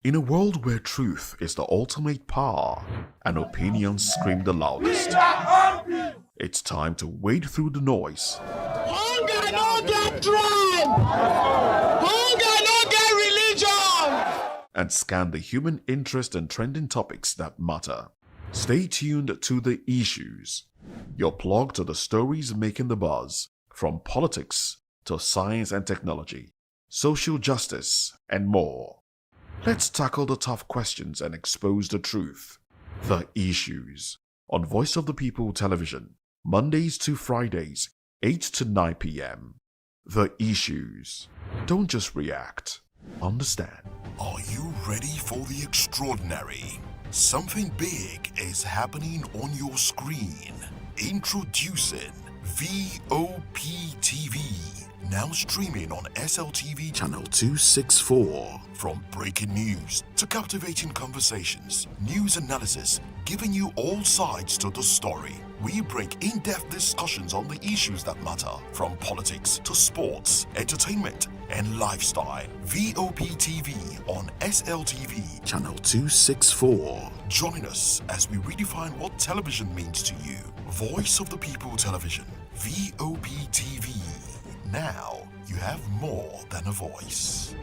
In a world where truth is the ultimate power and opinions scream the loudest, it's time to wade through the noise. Hunger no get tribe! Hunger no get religion! And scan the human interest and trending topics that matter. Stay tuned to The Issues, your plug to the stories making the buzz, from politics to science and technology, social justice, and more. Let's tackle the tough questions and expose the truth. The Issues on Voice of the People Television, Mondays to Fridays, 8 to 9 p.m. The Issues. Don't just react. Understand. Are you ready for the extraordinary? Something big is happening on your screen. Introducing VOP TV. Now streaming on SLTV channel 264. From breaking news to captivating conversations, news analysis, giving you all sides to the story. We break in-depth discussions on the issues that matter, from politics to sports, entertainment, and lifestyle. VOP TV on SLTV channel 264. Join us as we redefine what television means to you. Voice of the People Television, VOP TV. Now you have more than a voice.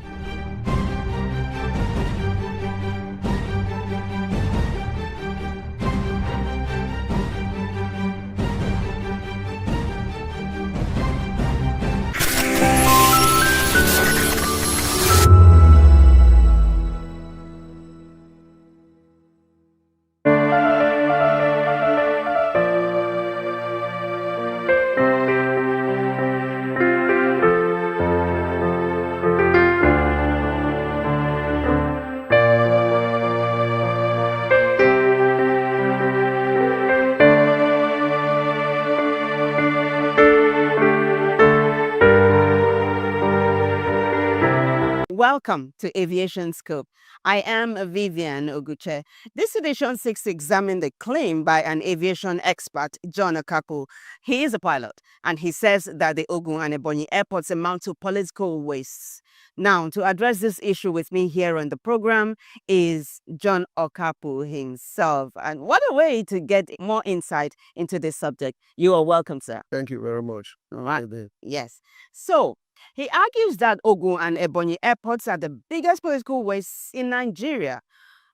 Welcome to Aviation Scope. I am Vivian Oguche. This edition seeks to examine the claim by an aviation expert, John Okapo. He is a pilot, and he says that the Ogun and Ebonyi airports amount to political waste. Now, to address this issue with me here on the program is John Okapo himself. And what a way to get more insight into this subject. You are welcome, sir. Thank you very much. All right. Yes. So, he argues that Ogun and Ebonyi airports are the biggest political wastes in Nigeria.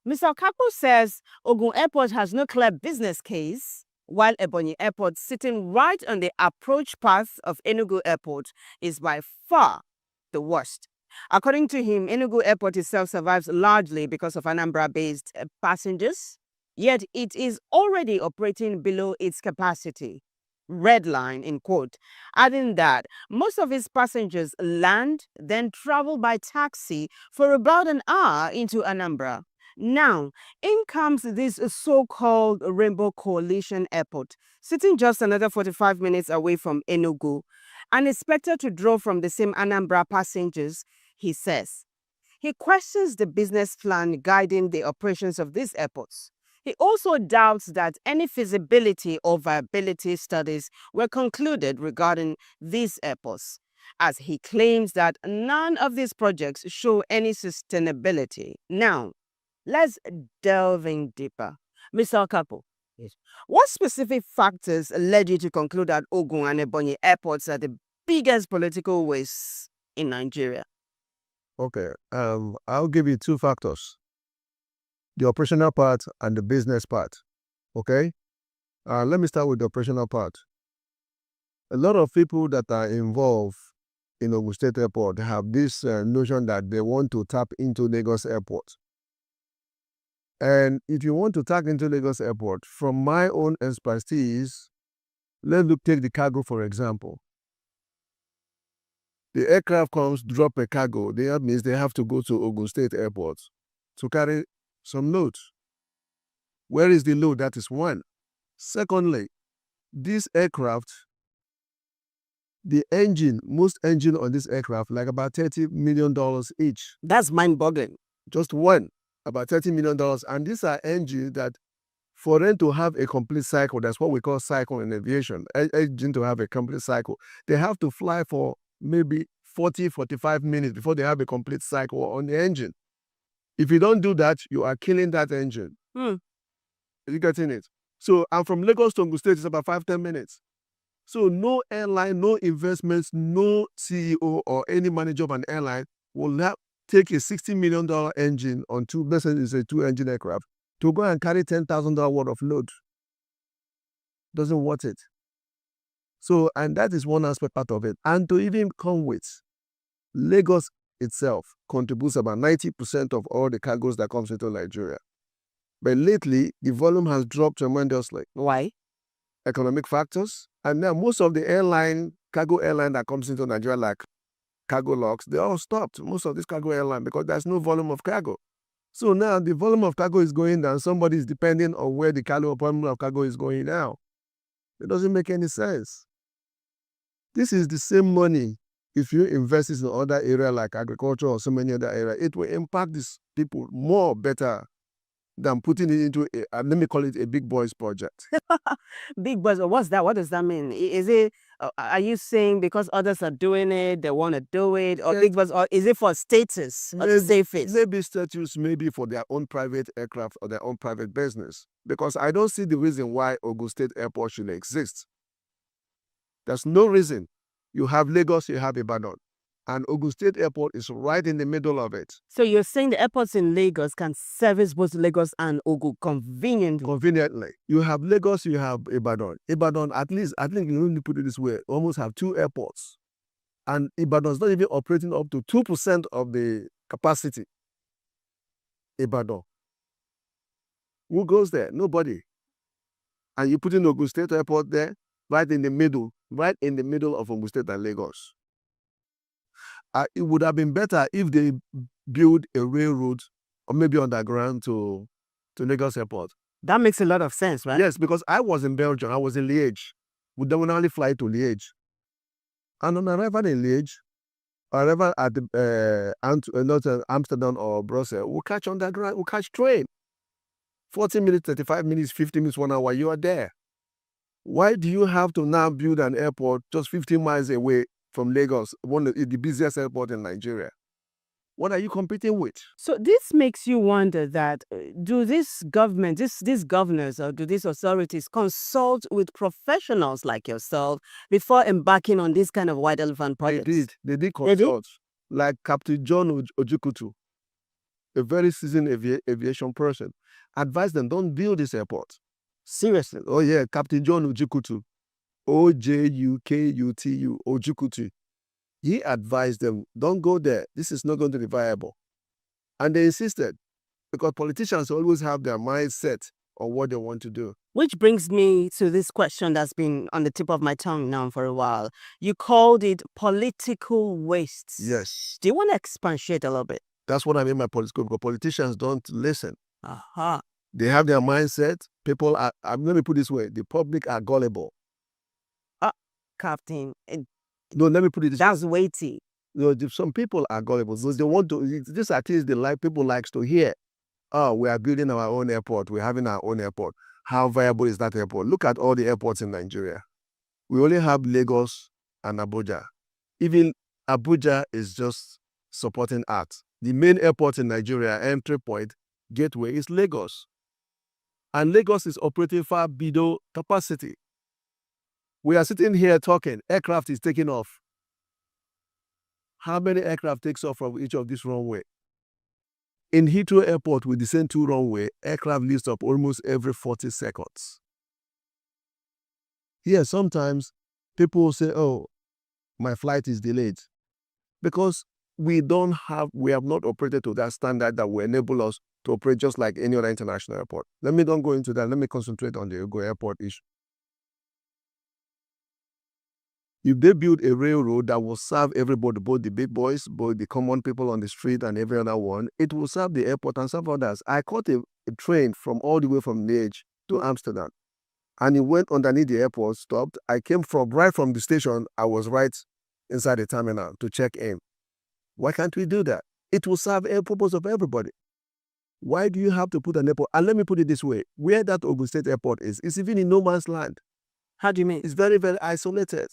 Mr. Okapo says Ogun Airport has no clear business case, while Ebonyi Airport, sitting right on the approach path of Enugu Airport, is by far the worst. According to him, Enugu Airport itself survives largely because of Anambra-based passengers, yet it is already operating below its capacity. Red line, in quote, adding that most of its passengers land, then travel by taxi for about an hour into Anambra. Now, in comes this so-called Rainbow Coalition Airport, sitting just another 45 minutes away from Enugu, and expected to draw from the same Anambra passengers, he says. He questions the business plan guiding the operations of these airports. He also doubts that any feasibility or viability studies were concluded regarding these airports, as he claims that none of these projects show any sustainability. Now, let's delve in deeper. Mr. Okapo, what specific factors led you to conclude that Ogun and Ebonyi airports are the biggest political waste in Nigeria? Okay, I'll give you two factors. The operational part and the business part, okay? Let me start with the operational part. A lot of people that are involved in Ogun State Airport have this notion that they want to tap into Lagos Airport. And if you want to tap into Lagos Airport, from my own expertise, let's take the cargo for example. The aircraft comes, drop a cargo. That means they have to go to Ogun State Airport to carry some loads. Where is the load? That is one. Secondly, this aircraft, the engine, most engine on this aircraft, like about $30 million each. That's mind-boggling. Just one, about $30 million. And these are engines that, for them to have a complete cycle, that's what we call cycle in aviation, engine to have a complete cycle, they have to fly for maybe 40, 45 minutes before they have a complete cycle on the engine. If you don't do that, you are killing that engine. Hmm. Are you getting it? So, and from Lagos to Ogun State is about 5-10 minutes. So no airline, no investments, no CEO or any manager of an airline will take a $60 million engine on let's say it's a 2-engine aircraft, to go and carry $10,000 worth of load. Doesn't worth it. So, and that is one aspect part of it. And to even come with, Lagos itself contributes about 90% of all the cargoes that comes into Nigeria. But lately, the volume has dropped tremendously. Why? Economic factors. And now most of the cargo airline that comes into Nigeria, like Cargo Locks, they all stopped. Most of this cargo airline, because there's no volume of cargo. So now the volume of cargo is going down. Somebody is depending on where the volume of cargo is going now. It doesn't make any sense. This is the same money. If you invest in other area like agriculture or so many other areas, it will impact these people more better than putting it into let me call it a big boys project. Big boys, what's that? What does that mean? Is it, are you saying because others are doing it, they want to do it? Or big boys, or is it for status? Or to save face? Maybe status, maybe for their own private aircraft or their own private business. Because I don't see the reason why Ogun State Airport should exist. There's no reason. You have Lagos, you have Ibadan. And Ogun State Airport is right in the middle of it. So you're saying the airports in Lagos can service both Lagos and Ogun conveniently? Conveniently. You have Lagos, you have Ibadan. Ibadan, at least, I think you need to put it this way, almost have 2 airports. And Ibadan is not even operating up to 2% of the capacity. Ibadan. Who goes there? Nobody. And you put in Ogun State Airport there, right in the middle of Ogun State and Lagos. It would have been better if they build a railroad or maybe underground to Lagos Airport. That makes a lot of sense, right? Yes, because I was in Belgium. I was in Liège. We don't only fly to Liège. And on arrival in Liège, arrival at not Amsterdam or Brussels, we'll catch underground, we'll catch train. 40 minutes, 35 minutes, 50 minutes, 1 hour, you are there. Why do you have to now build an airport just 15 miles away from Lagos, one of the busiest airport in Nigeria? What are you competing with? So this makes you wonder that do this government, these governors or do these authorities consult with professionals like yourself before embarking on this kind of wide elephant projects? They did consult. Like Captain John Ojukutu, a very seasoned aviation person, advised them, don't build this airport. Seriously? Oh yeah, Captain John Ojukutu. Ojukutu, Ojukutu. He advised them, don't go there. This is not going to be viable. And they insisted, because politicians always have their mindset on what they want to do. Which brings me to this question that's been on the tip of my tongue now for a while. You called it political waste. Yes. Do you want to expatiate a little bit? That's what I mean by political, because politicians don't listen. Aha. They have their mindset. People are, let me put it this way, the public are gullible. Captain, No, let me put it this way. that's weighty. You know, some people are gullible. So they want to, this at least people likes to hear, oh, we are building our own airport. We're having our own airport. How viable is that airport? Look at all the airports in Nigeria. We only have Lagos and Abuja. Even Abuja is just supporting art. The main airport in Nigeria, entry point, gateway, is Lagos. And Lagos is operating far below capacity. We are sitting here talking, aircraft is taking off. How many aircraft takes off from each of these runway? In Heathrow Airport, with the same 2 runway, aircraft lifts up almost every 40 seconds. Here, sometimes people say, oh, my flight is delayed. Because we have not operated to that standard that will enable us to operate just like any other international airport. Let me don't go into that. Let me concentrate on the Ogun Airport issue. If they build a railroad that will serve everybody, both the big boys, both the common people on the street and every other one, it will serve the airport and serve others. I caught a train from all the way from Liège to Amsterdam. And it went underneath the airport, stopped. I came right from the station. I was right inside the terminal to check in. Why can't we do that? It will serve a purpose of everybody. Why do you have to put an airport? And let me put it this way. Where that Ogun State Airport is, it's even in no man's land. How do you mean? It's very, very isolated.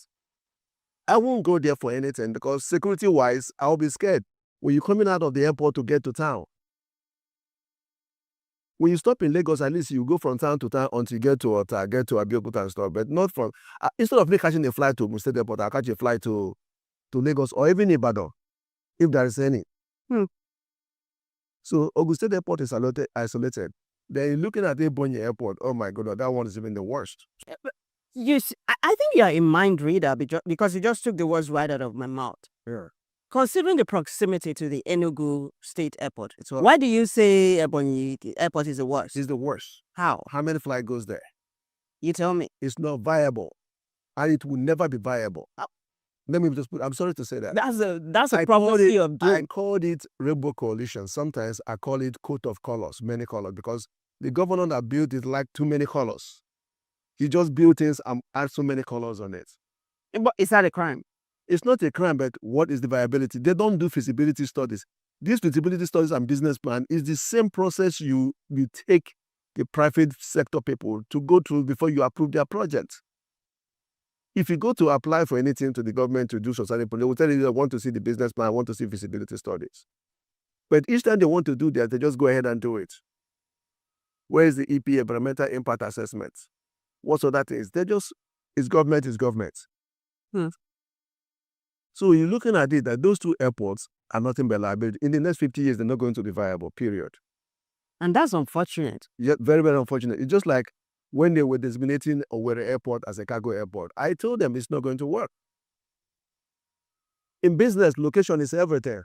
I won't go there for anything because security-wise, I'll be scared when you're coming out of the airport to get to town. When you stop in Lagos, at least you go from town to town until you get to Ota, get to Abeokuta and stuff. But not from instead of me catching a flight to Mustate Airport, I'll catch a flight to Lagos or even Ibadan, if there is any. So Ogun State Airport is isolated. Then you're looking at Ebonyi Airport. Oh my God, that one is even the worst. I think you're a mind reader because you just took the words right out of my mouth. Yeah. Considering the proximity to the Enugu State Airport, why do you say Ebonyi Airport is the worst? It's the worst. How? How many flight goes there? You tell me. It's not viable, and it will never be viable. Let me just I'm sorry to say that. That's a prophecy of doom. I called it Rainbow Coalition. Sometimes I call it coat of colors, many colors, because the governor that built it liked too many colors. He just built things and add so many colors on it. But is that a crime? It's not a crime, but what is the viability? They don't do feasibility studies. These feasibility studies and business plan is the same process you take the private sector people to go through before you approve their project. If you go to apply for anything to the government to do society, they will tell you they want to see the business plan, want to see feasibility studies. But each time they want to do that, they just go ahead and do it. Where is the EPA, environmental impact assessment? What other things? It's government. So you're looking at it that those two airports are nothing but liability. In the next 50 years, they're not going to be viable, period. And that's unfortunate. Yeah, very, very unfortunate. It's just like when they were designating Owerri Airport as a cargo airport. I told them it's not going to work. In business, location is everything.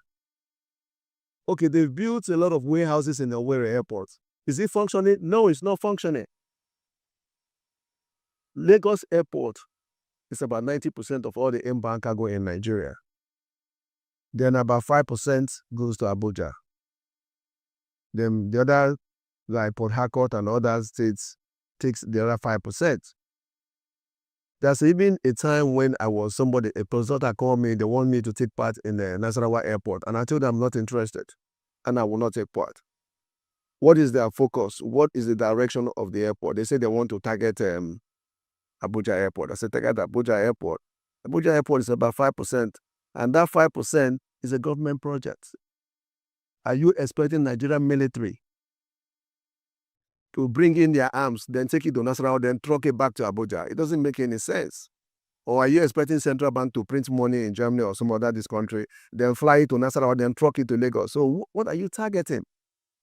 Okay, they've built a lot of warehouses in the Owerri Airport. Is it functioning? No, it's not functioning. Lagos Airport is about 90% of all the inbound cargo in Nigeria. Then about 5% goes to Abuja. Then the other, like Port Harcourt and other states, takes the other 5%. There's even a time when a consultant called me, they want me to take part in the Nasarawa Airport, and I told them I'm not interested, and I will not take part. What is their focus? What is the direction of the airport? They say they want to target Abuja Airport. I said, target Abuja Airport. Abuja Airport is about 5%, and that 5% is a government project. Are you expecting Nigerian military to bring in their arms, then take it to Nasarawa, then truck it back to Abuja? It doesn't make any sense. Or are you expecting Central Bank to print money in Germany or some other this country, then fly it to Nasarawa, then truck it to Lagos? So what are you targeting?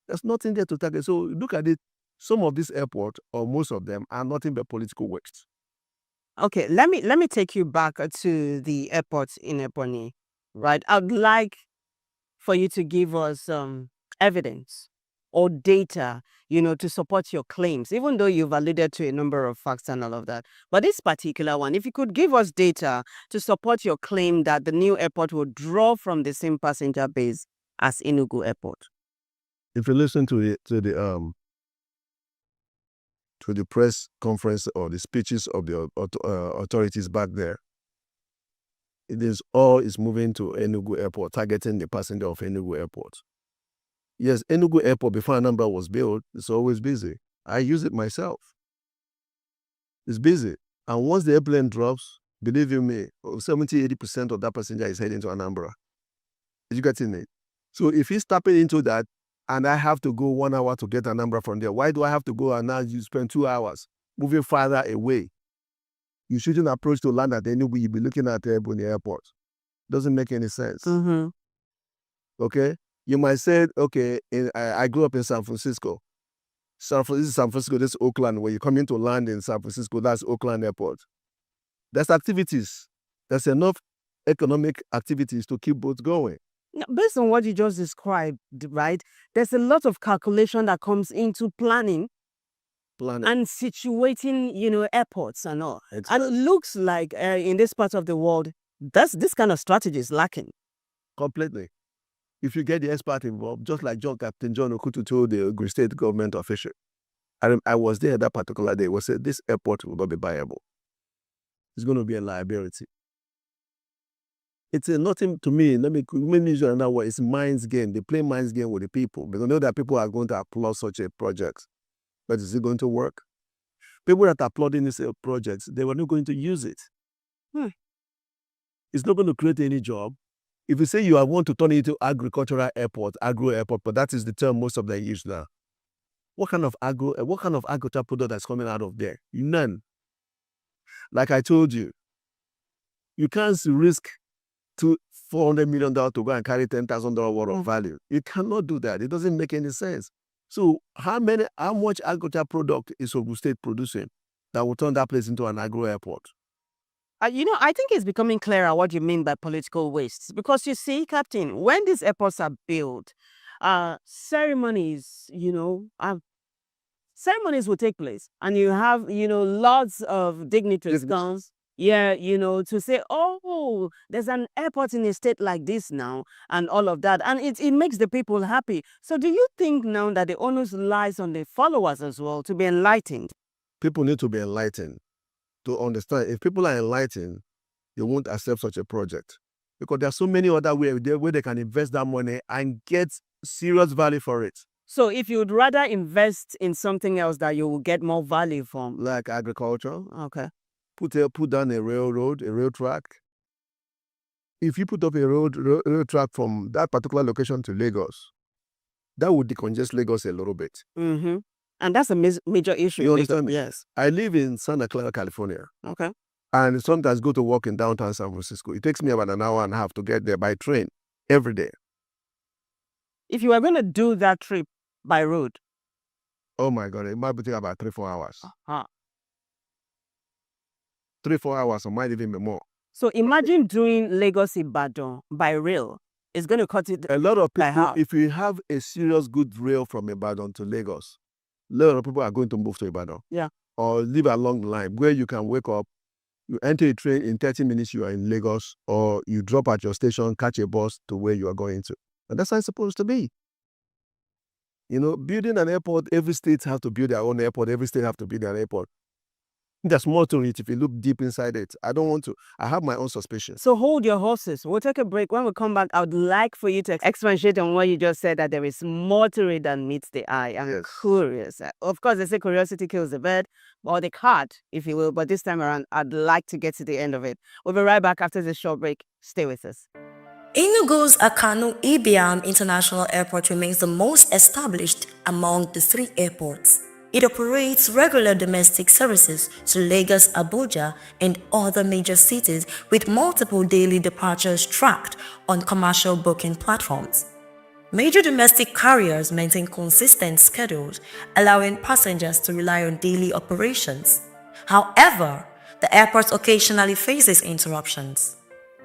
There's nothing there to target. So look at it. Some of these airports, or most of them, are nothing but political waste. Okay, let me take you back to the airport in Ebonyi, right? I'd like for you to give us evidence or data, to support your claims, even though you've alluded to a number of facts and all of that. But this particular one, if you could give us data to support your claim that the new airport will draw from the same passenger base as Enugu Airport. If you listen to the press conference or the speeches of the authorities back there, it is moving to Enugu Airport, targeting the passenger of Enugu Airport. Yes, Enugu Airport, before Anambra was built, it's always busy. I use it myself. It's busy. And once the airplane drops, believe you me, 70-80% of that passenger is heading to Anambra. You getting it? So if he's tapping into that, and I have to go 1 hour to get Anambra from there, why do I have to go and now you spend 2 hours moving farther away? You shouldn't approach to land at Enugu, you'll be looking at Ebonyi Airport. Doesn't make any sense. Mm-hmm. Okay? You might say, okay, I grew up in San Francisco. This is San Francisco, this is Oakland. When you come in to land in San Francisco, that's Oakland Airport. There's activities. There's enough economic activities to keep both going. Now, based on what you just described, right, there's a lot of calculation that comes into planning and situating, airports and all. Exactly. And it looks like in this part of the world, this kind of strategy is lacking. Completely. If you get the expert involved, just like Captain John Okutu told the Ogun State government official, I was there that particular day, was said this airport will not be viable. It's going to be a liability. It's nothing to me. Let me use another word. It's mind's game. They play mind's game with the people. Because they know that people are going to applaud such a project. But is it going to work? People that are applauding this project, they were not going to use it. It's not going to create any job. If you say you want to turn it into agricultural airport, agro airport, but that is the term most of them use now. what kind of agriculture product that's coming out of there? None. Like I told you, you can't risk $400 million to go and carry $10,000 worth of value. You cannot do that. It doesn't make any sense. So how much agriculture product is Ogun State producing that will turn that place into an agro airport? I think it's becoming clearer what you mean by political waste. Because you see, Captain, when these airports are built, ceremonies, ceremonies will take place. And you have, lots of dignitaries come. Yeah, to say, oh, there's an airport in a state like this now, and all of that. And it makes the people happy. So do you think now that the onus lies on the followers as well to be enlightened? People need to be enlightened to understand. If people are enlightened, they won't accept such a project. Because there are so many other ways where they can invest that money and get serious value for it. So if you would rather invest in something else that you will get more value from? Like agriculture. Okay. Put down a railroad, a rail track. If you put up a rail track from that particular location to Lagos, that would decongest Lagos a little bit. Mm-hmm. And that's a major issue. You understand me? Yes. I live in Santa Clara, California. Okay. And sometimes go to work in downtown San Francisco. It takes me about an hour and a half to get there by train every day. If you were going to do that trip by road? Oh my God, it might be taking about 3-4 hours. 3-4 hours, or might even be more. So imagine doing Lagos-Ibadan by rail. It's going to cut it. A lot of people, if you have a serious good rail from Ibadan to Lagos, a lot of people are going to move to Ibadan. Yeah. Or live along the line where you can wake up, you enter a train, in 30 minutes you are in Lagos, or you drop at your station, catch a bus to where you are going to. And that's how it's supposed to be. Building an airport, every state have to build their own airport. Every state have to build their airport. There's more to it if you look deep inside it. I don't want to. I have my own suspicions. So hold your horses. We'll take a break. When we come back, I would like for you to expatiate on what you just said, that there is more to it than meets the eye. I'm curious. Of course, they say curiosity kills the bird, or the cat, if you will. But this time around, I'd like to get to the end of it. We'll be right back after this short break. Stay with us. Enugu's Akanu Ibiam International Airport remains the most established among the 3 airports. It operates regular domestic services to Lagos, Abuja, and other major cities with multiple daily departures tracked on commercial booking platforms. Major domestic carriers maintain consistent schedules, allowing passengers to rely on daily operations. However, the airport occasionally faces interruptions.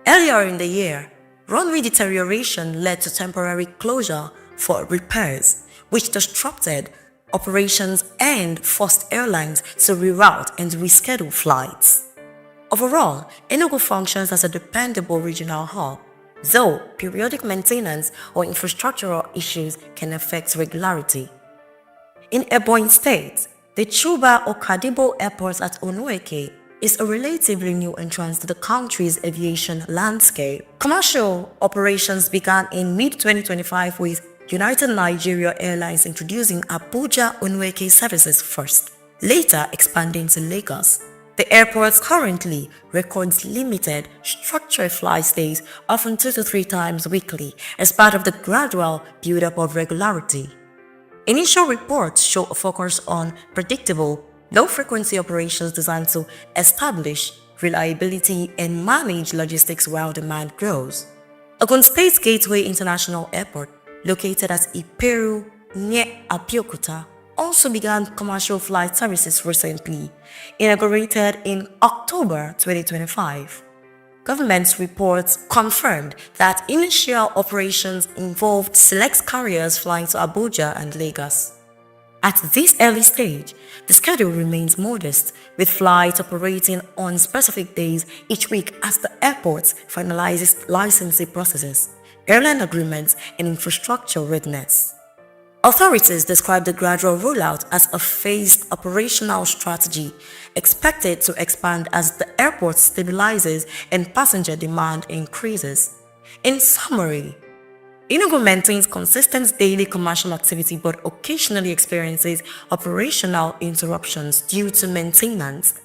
Earlier in the year, runway deterioration led to temporary closure for repairs, which disrupted operations and forced airlines to reroute and reschedule flights. Overall, Enugu functions as a dependable regional hub, though periodic maintenance or infrastructural issues can affect regularity. In Ebonyi State, the Chuba Okadibo Airport at Onueke is a relatively new entrance to the country's aviation landscape. Commercial operations began in mid-2025 with United Nigeria Airlines introducing Abuja Onueke services first, later expanding to Lagos. The airport currently records limited structured flight stays, often 2 to 3 times weekly, as part of the gradual build-up of regularity. Initial reports show a focus on predictable, low-frequency operations designed to establish reliability and manage logistics while demand grows. Ogun State Gateway International Airport, located at Iperu near Abeokuta, also began commercial flight services recently, inaugurated in October 2025. Government reports confirmed that initial operations involved select carriers flying to Abuja and Lagos. At this early stage, the schedule remains modest, with flights operating on specific days each week as the airport finalizes licensing processes, airline agreements, and infrastructure readiness. Authorities describe the gradual rollout as a phased operational strategy, expected to expand as the airport stabilizes and passenger demand increases. In summary, Enugu maintains consistent daily commercial activity but occasionally experiences operational interruptions due to maintenance.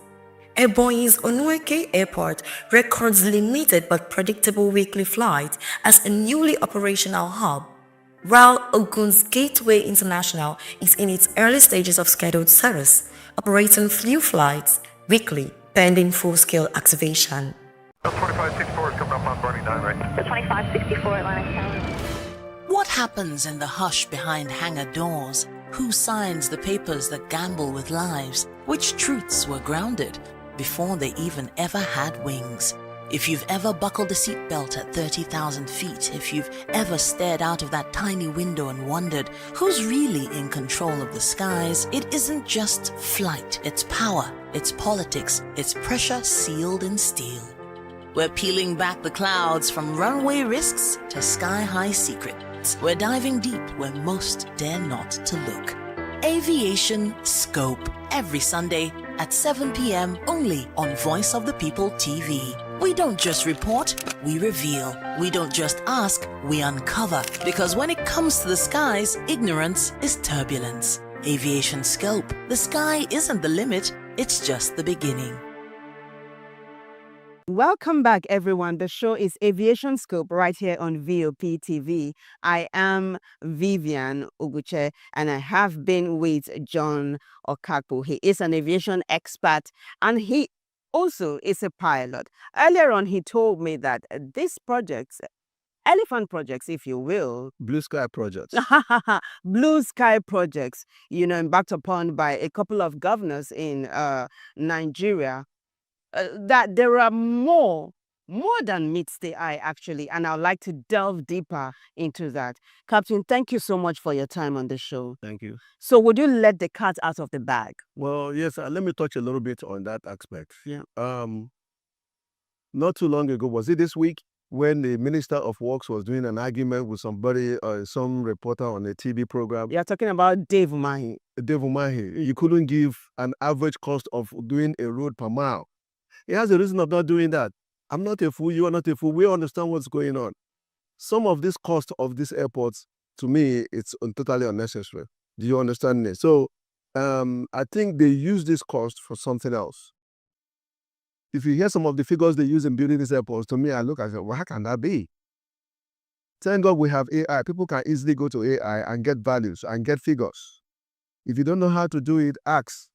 Ebonyi's Onueke Airport records limited but predictable weekly flights as a newly operational hub. While Ogun's Gateway International is in its early stages of scheduled service, operating few flights weekly pending full-scale activation. 2564 is coming up on running 9 right. The 2564 Atlantic Tower. What happens in the hush behind hangar doors? Who signs the papers that gamble with lives? Which truths were grounded before they even ever had wings? If you've ever buckled a seatbelt at 30,000 feet, if you've ever stared out of that tiny window and wondered who's really in control of the skies, it isn't just flight, it's power, it's politics, it's pressure sealed in steel. We're peeling back the clouds from runway risks to sky-high secrets. We're diving deep where most dare not to look. Aviation Scope, every Sunday at 7 p.m. only on Voice of the People TV. We don't just report, we reveal. We don't just ask, we uncover. Because when it comes to the skies, ignorance is turbulence. Aviation Scope, the sky isn't the limit, it's just the beginning. Welcome back, everyone. The show is Aviation Scope right here on VOP TV. I am Vivian Uguche, and I have been with John Okakpo. He is an aviation expert, and he also is a pilot. Earlier on, he told me that these projects, elephant projects, if you will, Blue Sky projects. blue sky projects, embarked upon by a couple of governors in Nigeria, that there are more than meets the eye, actually, and I'd like to delve deeper into that. Captain, thank you so much for your time on the show. Thank you. So would you let the cat out of the bag? Well, yes, let me touch a little bit on that aspect. Yeah. Not too long ago, was it this week, when the Minister of Works was doing an argument with somebody, some reporter on a TV program? You're talking about Dave Umahi. Dave Umahi, you couldn't give an average cost of doing a road per mile. He has a reason of not doing that. I'm not a fool, you are not a fool. We understand what's going on. Some of this cost of these airports, to me, it's totally unnecessary. Do you understand me? So I think they use this cost for something else. If you hear some of the figures they use in building these airports, to me, I look and say, well, how can that be? Thank God we have AI. People can easily go to AI and get values and get figures. If you don't know how to do it, ask.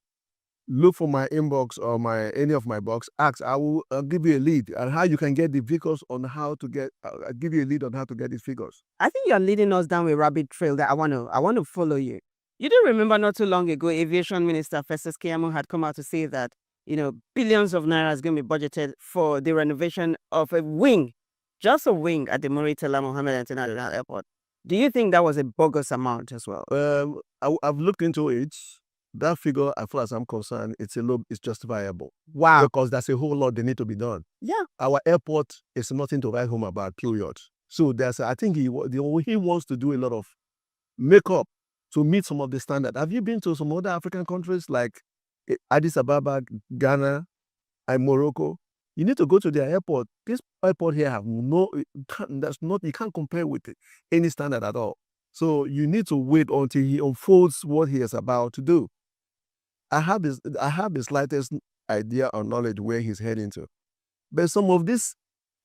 Look for my inbox or any of my box. Ask. I'll give you a lead on how you can get the figures on how to get. I'll give you a lead on how to get these figures. I think you're leading us down a rabbit trail that I want to follow you. You do remember not too long ago, Aviation Minister Festus Keyamo had come out to say that billions of naira is going to be budgeted for the renovation of a wing, just a wing at the Muritala Mohammed International Airport. Do you think that was a bogus amount as well? I've looked into it. That figure, as far as I'm concerned, it's justifiable. Wow. Because there's a whole lot that need to be done. Yeah. Our airport is nothing to write home about, period. So I think he wants to do a lot of makeup to meet some of the standard. Have you been to some other African countries like Addis Ababa, Ghana, and Morocco? You need to go to their airport. This airport here you can't compare with any standard at all. So you need to wait until he unfolds what he is about to do. I have the slightest idea or knowledge where he's heading to. But some of these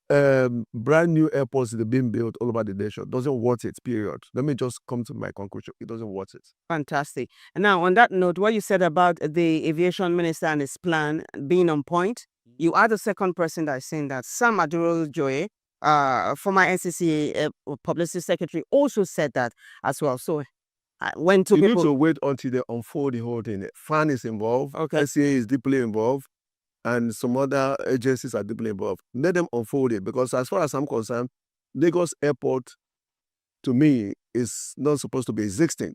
brand new airports that are being built all over the nation doesn't worth it, period. Let me just come to my conclusion. It doesn't worth it. Fantastic. And now, on that note, what you said about the aviation minister and his plan being on point, you are the second person that is saying that. Sam Aduro-Joye, former NCC publicity secretary, also said that as well. So when two you people need to wait until they unfold the whole thing. FAN is involved. Okay. SCA is deeply involved. And some other agencies are deeply involved. Let them unfold it, because as far as I'm concerned, Lagos Airport, to me, is not supposed to be existing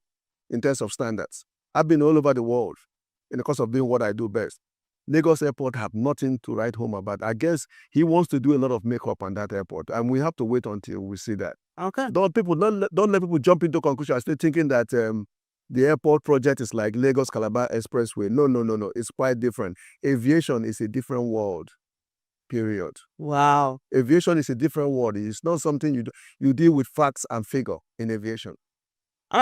in terms of standards. I've been all over the world in the course of doing what I do best. Lagos Airport have nothing to write home about. I guess he wants to do a lot of makeup on that airport, and we have to wait until we see that. Okay. Don't let people jump into conclusion. I still thinking that the airport project is like Lagos Calabar Expressway. No. It's quite different. Aviation is a different world. Period. Wow. Aviation is a different world. It's not something you deal with facts and figure in aviation.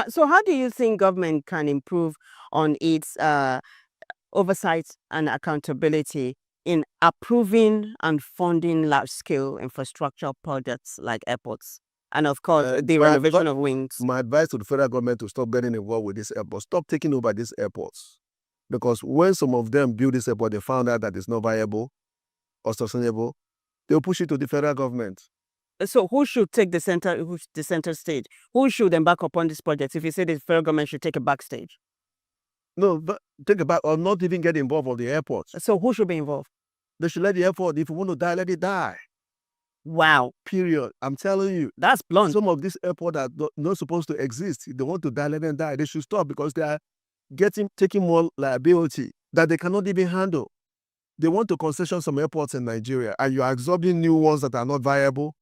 So how do you think government can improve on its oversight and accountability in approving and funding large-scale infrastructure projects like airports? And of course, the renovation of wings. My advice to the federal government to stop getting involved with these airports. Stop taking over these airports. Because when some of them build this airport, they found out that it's not viable or sustainable, they'll push it to the federal government. So who should take the center stage? Who should embark upon this project if you say the federal government should take a backstage? No, but take a back or not even get involved on the airport. So who should be involved? They should let the airport, if you want to die, let it die. Wow. Period. I'm telling you. That's blunt. Some of these airports are not supposed to exist. If they want to die, let them die. They should stop because they are taking more liability that they cannot even handle. They want to concession some airports in Nigeria, and you are absorbing new ones that are not viable,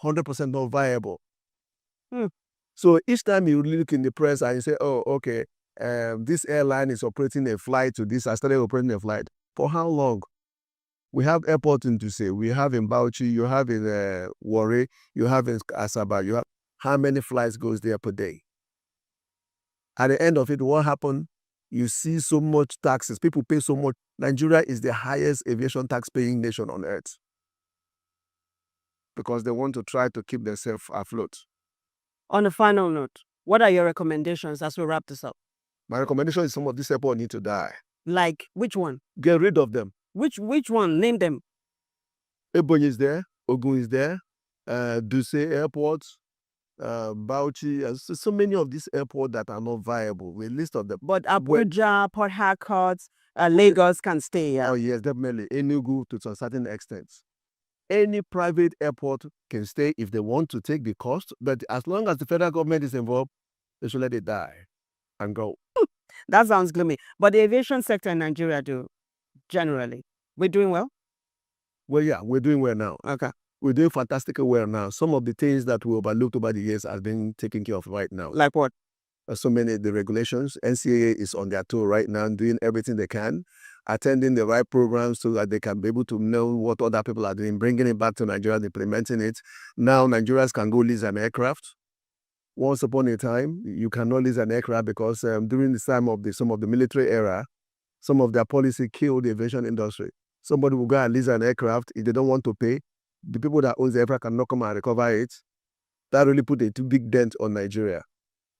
100% not viable. So each time you look in the press and you say, oh, okay, this airline is operating a flight to this, I started operating a flight. For how long? We have airports in Duse, we have in Bauchi, you have in Warri, you have in Asaba, you have how many flights goes there per day? At the end of it, what happened? You see so much taxes. People pay so much. Nigeria is the highest aviation tax-paying nation on earth because they want to try to keep themselves afloat. On a final note, what are your recommendations as we wrap this up? My recommendation is some of these airports need to die. Like which one? Get rid of them. Which one? Name them. Ebonyi is there. Ogun is there. Duse Airport. Bauchi, so many of these airports that are not viable. We list of them. But Abuja, Port Harcourt, Lagos can stay. Yeah. Oh yes, definitely. Enugu to a certain extent. Any private airport can stay if they want to take the cost, but as long as the federal government is involved, they should let it die and go. That sounds gloomy. But the aviation sector in Nigeria, generally, we're doing well? Well, yeah, we're doing well now. Okay. We're doing fantastically well now. Some of the things that we overlooked over the years have been taken care of right now. Like what? So many of the regulations. NCAA is on their toe right now, doing everything they can, attending the right programs so that they can be able to know what other people are doing, bringing it back to Nigeria, implementing it. Now, Nigerians can go lease an aircraft. Once upon a time, you cannot lease an aircraft because during the time of some of the military era, some of their policy killed the aviation industry. Somebody will go and lease an aircraft. If they don't want to pay, the people that own the aircraft cannot come and recover it. That really put a too big dent on Nigeria.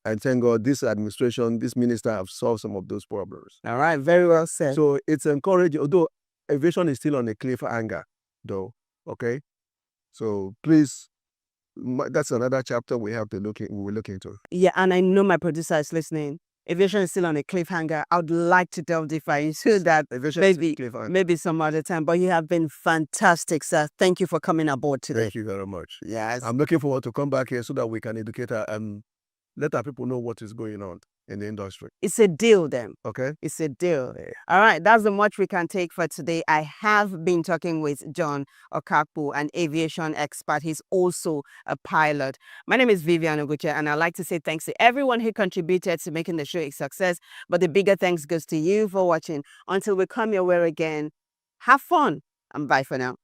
And thank God this administration, this minister have solved some of those problems. All right, very well said. So it's encouraging, although aviation is still on a cliffhanger, though, okay? So please, that's another chapter we will look into. Yeah, and I know my producer is listening. Aviation is still on a cliffhanger. I would like to delve deeper into that maybe some other time. But you have been fantastic, sir. Thank you for coming aboard today. Thank you very much. Yes. I'm looking forward to come back here so that we can educate and let our people know what is going on in the industry. It's a deal then. Okay. It's a deal. Yeah. All right. That's the much we can take for today. I have been talking with John Okakpo, an aviation expert. He's also a pilot. My name is Vivian Oguche, and I'd like to say thanks to everyone who contributed to making the show a success. But the bigger thanks goes to you for watching. Until we come your way again, have fun and bye for now.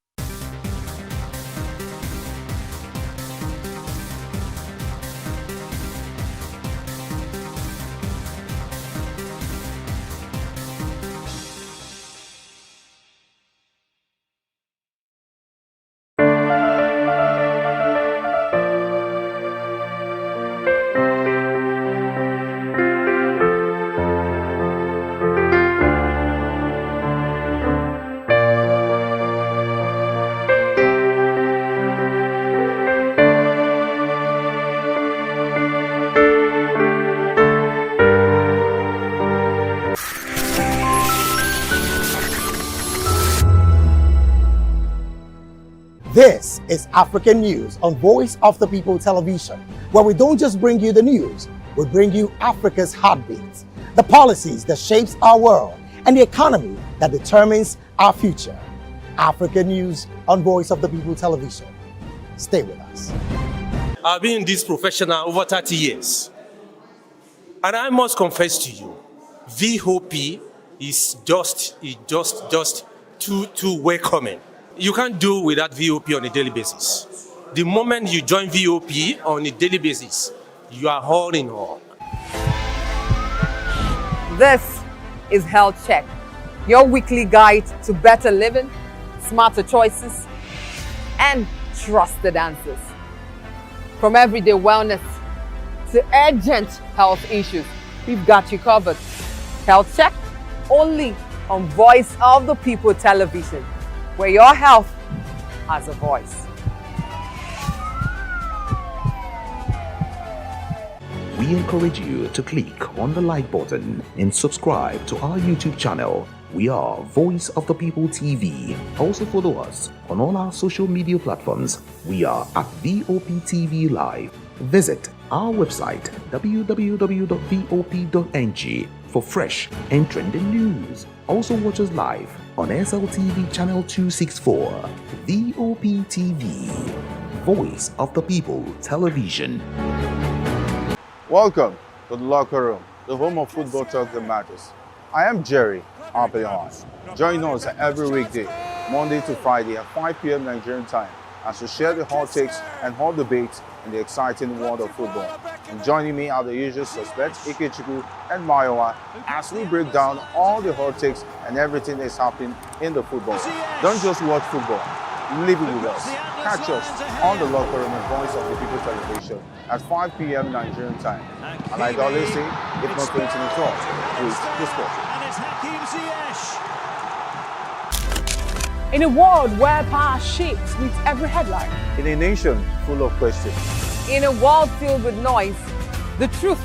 This is African News on Voice of the People Television, where we don't just bring you the news, we bring you Africa's heartbeats, the policies that shapes our world, and the economy that determines our future. African News on Voice of the People Television. Stay with us. I've been in this profession over 30 years. And I must confess to you, VOP is just too welcoming. You can't do without VOP on a daily basis. The moment you join VOP on a daily basis, you are all in all. This is Health Check, your weekly guide to better living, smarter choices, and trusted answers. From everyday wellness to urgent health issues, we've got you covered. Health Check, only on Voice of the People television, where your health has a voice. We encourage you to click on the like button and subscribe to our YouTube channel. We are Voice of the People TV. Also follow us on all our social media platforms. We are at VOP TV Live. Visit our website www.vop.ng for fresh and trending news. Also watch us live on SLTV channel 264. VOP TV, Voice of the People Television. Welcome to the locker room, the home of football talk that matters. I am Jerry Arpillon. Join us every weekday, Monday to Friday at 5 p.m. Nigerian time, as we share the hot takes and hot debates in the exciting world of football. And joining me are the usual suspects, Ikechukwu and Mayowa, as we break down all the hot takes and everything that's happening in the football. Don't just watch football, live it with us. Catch us on the locker room and Voice of the People television at 5 p.m. Nigerian time. And like I always say, if not 2024, with the sport. In a world where power shapes with every headline, In a nation full of questions, in a world filled with noise, the truth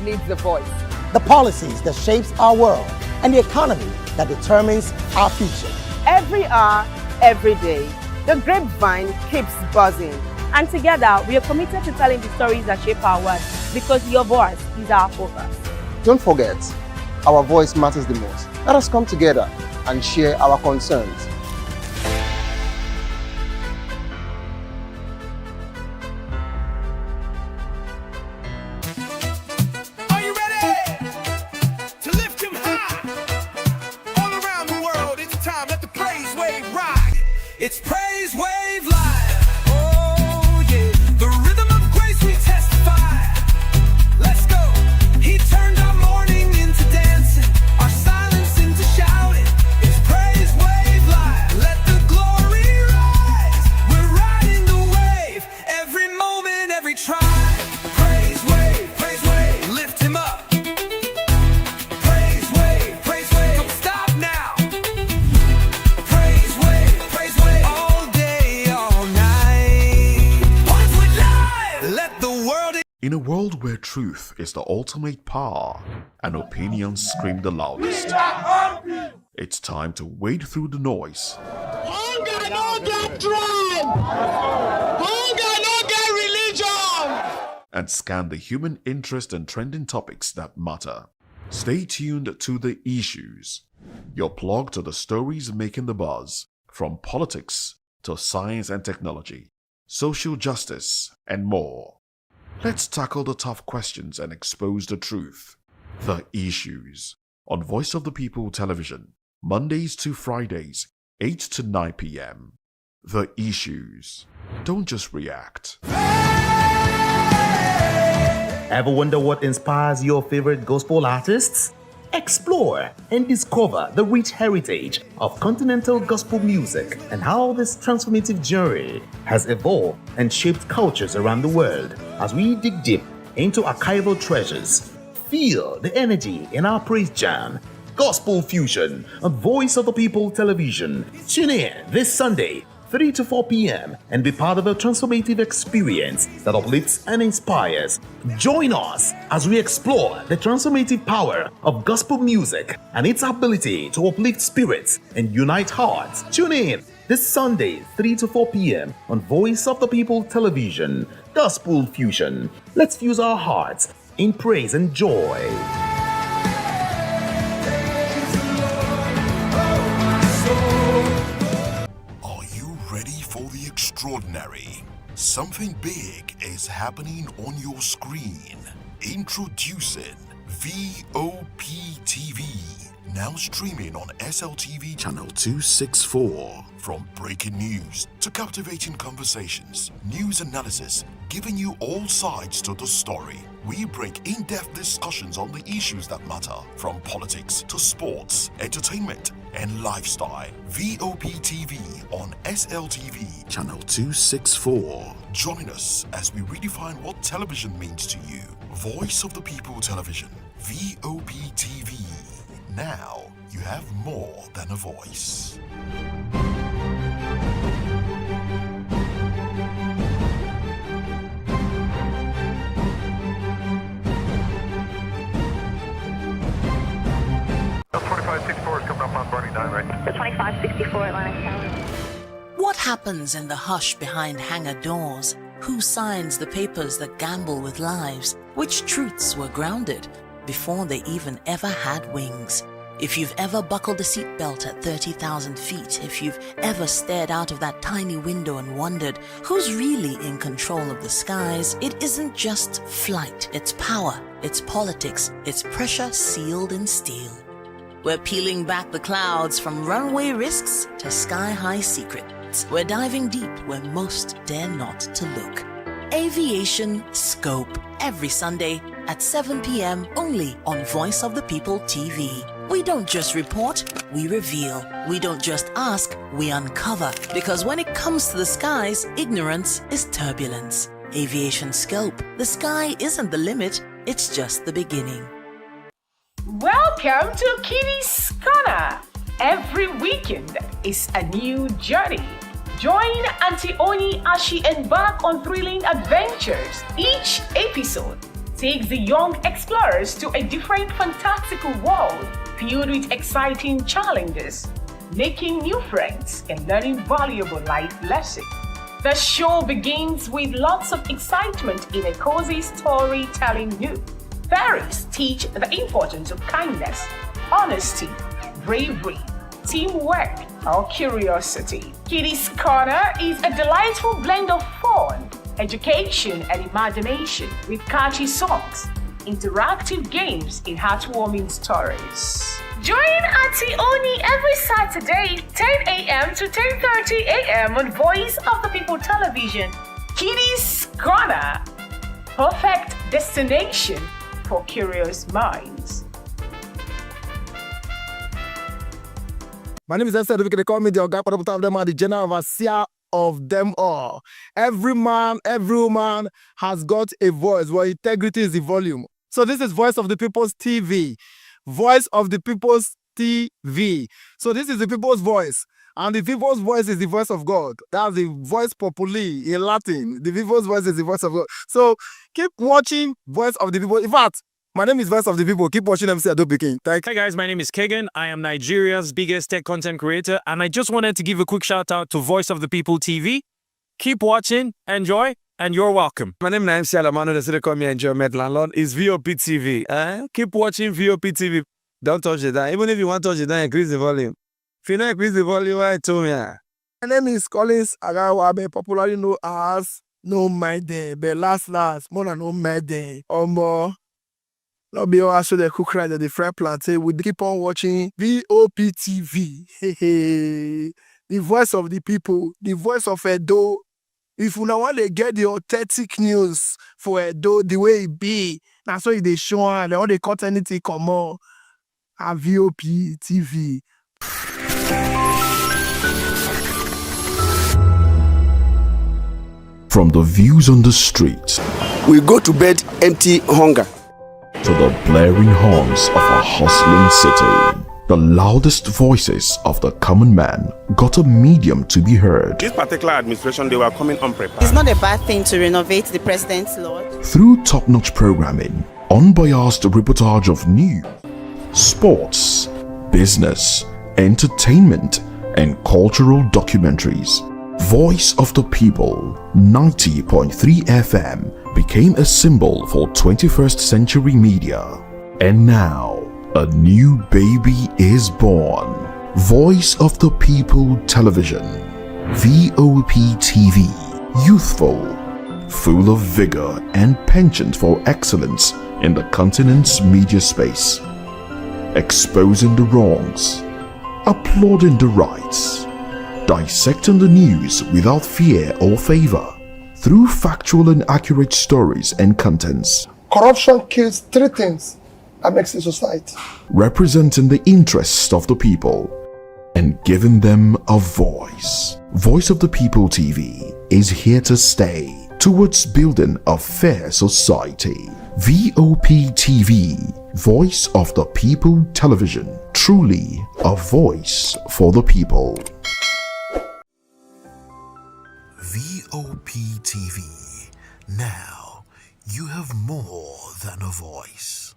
needs a voice. The policies that shapes our world and the economy that determines our future. Every hour, every day, the grapevine keeps buzzing. And together, we are committed to telling the stories that shape our world, because your voice is our focus. Don't forget, our voice matters the most. Let us come together and share our concerns. It's Praise Wave Live. Oh yeah, the rhythm of grace we testify. Let's go. He turned our mourning into dancing, our silence into shouting. It's Praise Wave Live. Let the glory rise. We're riding the wave. Every moment, every tribe. Praise Wave, lift him up. Praise Wave, don't stop now. Praise Wave. In a world where truth is the ultimate power and opinions scream the loudest, it's time to wade through the noise. Hunger no get tribe. Hunger no get religion. And scan the human interest and trending topics that matter. Stay tuned to The Issues, your plug to the stories making the buzz, from politics to science and technology, social justice, and more. Let's tackle the tough questions and expose the truth. The Issues, on Voice of the People television, Mondays to Fridays, 8 to 9 p.m. The Issues. Don't just react. Ever wonder what inspires your favorite gospel artists? Explore and discover the rich heritage of continental gospel music and how this transformative journey has evolved and shaped cultures around the world. As we dig deep into archival treasures, feel the energy in our praise jam, Gospel Fusion on Voice of the People television. Tune in this Sunday, 3 to 4 p.m. and be part of a transformative experience that uplifts and inspires. Join us as we explore the transformative power of gospel music and its ability to uplift spirits and unite hearts. Tune in this Sunday, 3 to 4 p.m. on Voice of the People television. Gospel Fusion. Let's fuse our hearts in praise and joy. For the extraordinary. Something big is happening on your screen. Introducing VOP TV. Now streaming on SLTV channel 264. From breaking news to captivating conversations, news analysis, giving you all sides to the story. We bring in-depth discussions on the issues that matter, from politics to sports, entertainment, and lifestyle. VOP TV on SLTV channel 264. Join us as we redefine what television means to you. Voice of the People Television, VOP TV. Now you have more than a voice. The 2564 is coming up on 29, right? The 2564 Atlantic Tower. What happens in the hush behind hangar doors? Who signs the papers that gamble with lives? Which truths were grounded before they even ever had wings? If you've ever buckled a seatbelt at 30,000 feet, if you've ever stared out of that tiny window and wondered who's really in control of the skies, it isn't just flight, it's power, it's politics, it's pressure sealed in steel. We're peeling back the clouds from runway risks to sky-high secrets. We're diving deep where most dare not to look. Aviation Scope, every Sunday at 7 p.m. only on Voice of the People TV. We don't just report, we reveal. We don't just ask, we uncover. Because when it comes to the skies, ignorance is turbulence. Aviation Scope, the sky isn't the limit, it's just the beginning. Welcome to Kitty's Corner. Every weekend is a new journey. Join Auntie Oni as she embarks on thrilling adventures. Each episode takes the young explorers to a different fantastical world filled with exciting challenges, making new friends and learning valuable life lessons. The show begins with lots of excitement in a cozy storytelling mood. Fairies teach the importance of kindness, honesty, bravery, teamwork, or curiosity. Kitty's Corner is a delightful blend of fun, education, and imagination with catchy songs, interactive games, and heartwarming stories. Join Auntie Oni every Saturday, 10 a.m. to 10:30 a.m. on Voice of the People Television. Kitty's Corner, perfect destination for curious minds. My name is Esther. They call me the Oga of them are the general overseer of them all. Every man, every woman has got a voice where integrity is the volume. So this is Voice of the People's TV. Voice of the People's TV. So this is the people's voice. And the people's voice is the voice of God. That's the voice populi in Latin. The people's voice is the voice of God. So keep watching Voice of the People. In fact, my name is Voice of the People. Keep watching MC Adobe King. Hi guys, my name is Kegan. I am Nigeria's biggest tech content creator, and I just wanted to give a quick shout out to Voice of the People TV. Keep watching, enjoy, and you're welcome. My name is MC Alamano. They call me Enjoyment Landlord. It's VOP TV. Keep watching VOP TV. Don't touch it down. Even if you want to touch it down, increase the volume. If you don't increase the volume, I told me. My name is Collins Agawabe, popularly known as No Maiden, but last, more than No Maiden. Or more. Not be also the cook right at the fry plantain. We keep on watching VOP TV. The voice of the people, the voice of Edo. If you don't want to get the authentic news for Edo the way it be, that's why they show and all the content anything come on at VOP TV. From the views on the street, We go to bed empty hunger. to the blaring horns of a hustling city, the loudest voices of the common man got a medium to be heard. This particular administration, they were coming unprepared. It's not a bad thing to renovate the president's lodge. Through top-notch programming, unbiased reportage of news, sports, business, entertainment, and cultural documentaries, Voice of the People 90.3 FM became a symbol for 21st century media. And now, a new baby is born. Voice of the People Television, VOP TV, youthful, full of vigor and penchant for excellence in the continent's media space, exposing the wrongs, applauding the rights, dissecting the news without fear or favor, through factual and accurate stories and contents. Corruption kills three things that makes a society. Representing the interests of the people, and giving them a voice. Voice of the People TV is here to stay towards building a fair society. VOP TV, Voice of the People Television, truly a voice for the people. VOP TV. Now, you have more than a voice.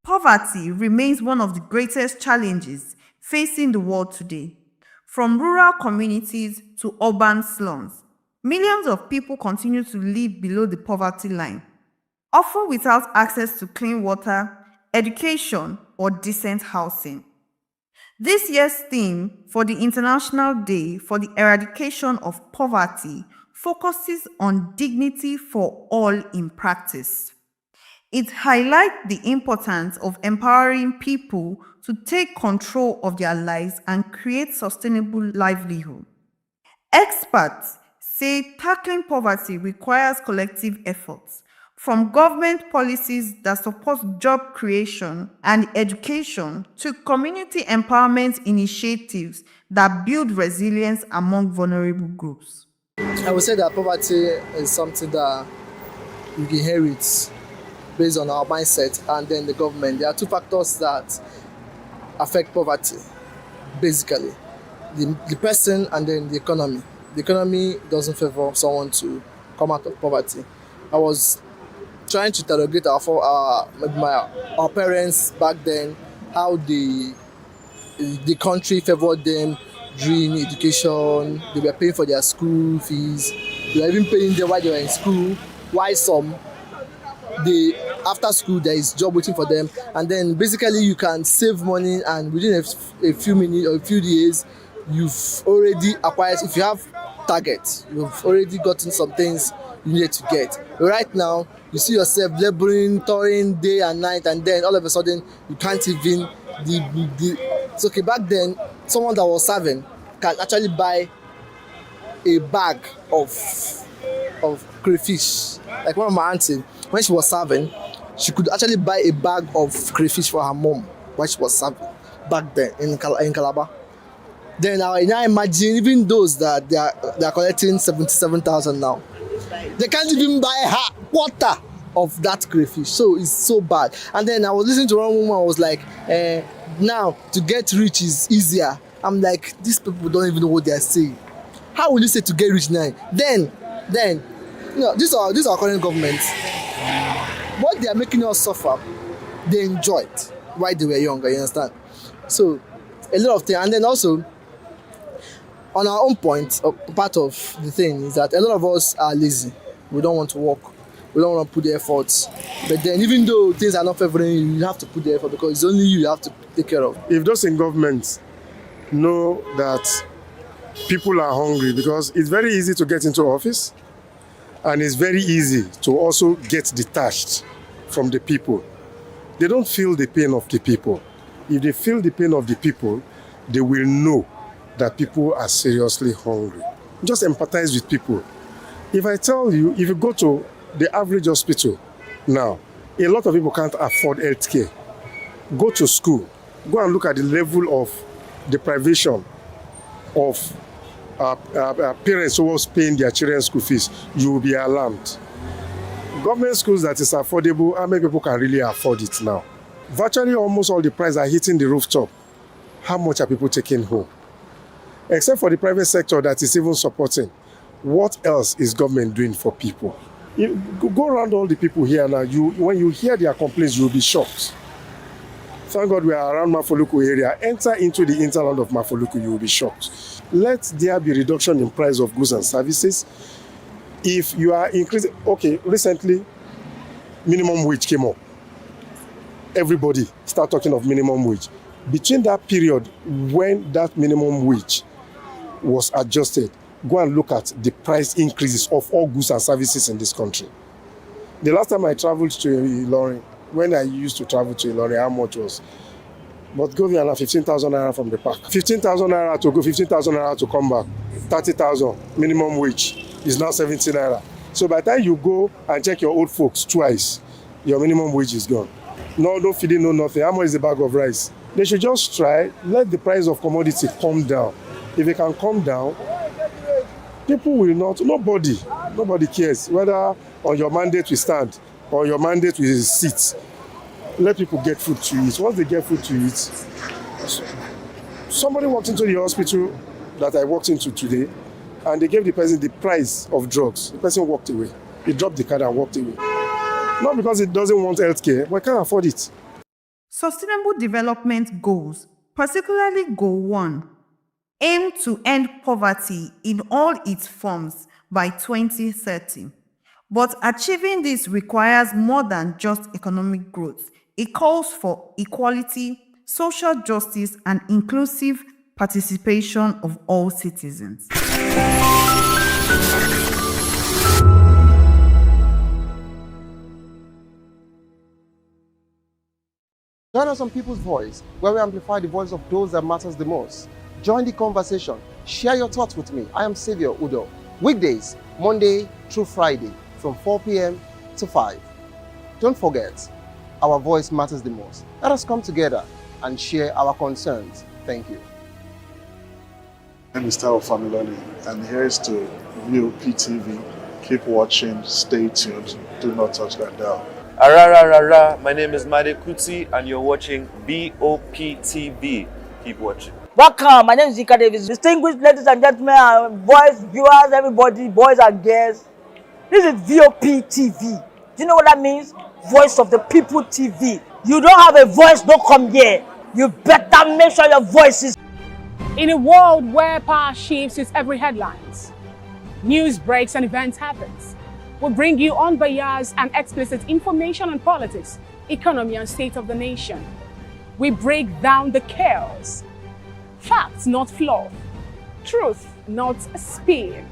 Poverty remains one of the greatest challenges facing the world today. From rural communities to urban slums, millions of people continue to live below the poverty line, often without access to clean water, education, or decent housing. This year's theme for the International Day for the Eradication of Poverty focuses on dignity for all in practice. It highlights the importance of empowering people to take control of their lives and create sustainable livelihood. Experts say tackling poverty requires collective efforts, from government policies that support job creation and education to community empowerment initiatives that build resilience among vulnerable groups. I would say that poverty is something that we inherit based on our mindset and then the government. There are two factors that affect poverty, basically. The person and then the economy. The economy doesn't favor someone to come out of poverty. I was trying to interrogate our parents back then, how the country favored them during education. They were paying for their school fees. They were even paying them while they were in school. Why some? After school there is job waiting for them, and then basically you can save money, and within a few minutes or a few days you've already acquired. If you have targets, you've already gotten some things you need to get. But right now you see yourself laboring, toiling day and night, and then all of a sudden you can't even it's okay. Back then someone that was serving can actually buy a bag of crayfish. Like one of my auntie, when she was serving, she could actually buy a bag of crayfish for her mom while she was serving back then in Calabar. Then now imagine even those that they are collecting 77,000 now. They can't even buy a quarter of that crayfish. So it's so bad. And then I was listening to one woman, I was like, now to get rich is easier. I'm like, these people don't even know what they are saying. How will you say to get rich now? Then you know, these are current governments. What they are making us suffer, they enjoyed while they were younger, you understand? So a lot of things. And then also on our own point, part of the thing is that a lot of us are lazy. We don't want to work. We don't want to put the efforts. But then even though things are not favoring you, you have to put the effort because it's only you have to take care of. If those in government know that people are hungry, because it's very easy to get into office and it's very easy to also get detached from the people. They don't feel the pain of the people. If they feel the pain of the people, they will know that people are seriously hungry. Just empathize with people. If I tell you, if you go to the average hospital now, a lot of people can't afford healthcare. Go to school, go and look at the level of deprivation of parents who was paying their children's school fees. You will be alarmed. Government schools that is affordable, how many people can really afford it now? Virtually almost all the prices are hitting the rooftop. How much are people taking home? Except for the private sector that is even supporting. What else is government doing for people? You go around all the people here now, when you hear their complaints, you'll be shocked. Thank God we are around Mafoluku area. Enter into the hinterland of Mafoluku, you will be shocked. Let there be reduction in price of goods and services. If you are increasing, okay, recently, minimum wage came up. Everybody start talking of minimum wage. Between that period when that minimum wage was adjusted, go and look at the price increases of all goods and services in this country. The last time I traveled to Ilorin, when I used to travel to Ilorin, how much was? But go there now, 15,000 naira from the park. 15,000 naira to go, 15,000 naira to come back. 30,000 minimum wage is now 70 naira. So by the time you go and check your old folks twice, your minimum wage is gone. No feeding, no nothing. How much is a bag of rice? They should just try, let the price of commodity come down. If it can come down, people will not, nobody cares whether on your mandate we stand or your mandate we sit. Let people get food to eat. Once they get food to eat, somebody walked into the hospital that I walked into today, and they gave the person the price of drugs. The person walked away. He dropped the card and walked away. Not because it doesn't want healthcare, but can't afford it. Sustainable Development Goals, particularly Goal 1, aim to end poverty in all its forms by 2030. But achieving this requires more than just economic growth. It calls for equality, social justice, and inclusive participation of all citizens. Join us on People's Voice, where we amplify the voice of those that matters the most. Join the conversation. Share your thoughts with me. I am Savior Udo. Weekdays, Monday through Friday, from 4 p.m. to 5. Don't forget, our voice matters the most. Let us come together and share our concerns. Thank you. My name is Tao Familoni, and here is to VOP TV. Keep watching, stay tuned, do not touch that dial. My name is Made Kuti, and you're watching BOP TV. Keep watching. Welcome, my name is Zika Davis. Distinguished ladies and gentlemen, boys, viewers, everybody, boys and girls. This is VOP TV. Do you know what that means? Voice of the People TV. You don't have a voice, don't come here. You better make sure your voice is. In a world where power shifts with every headlines, news breaks and events happens, we bring you unbiased and explicit information on politics, economy, and state of the nation. We break down the chaos. Facts, not fluff. Truth, not spin.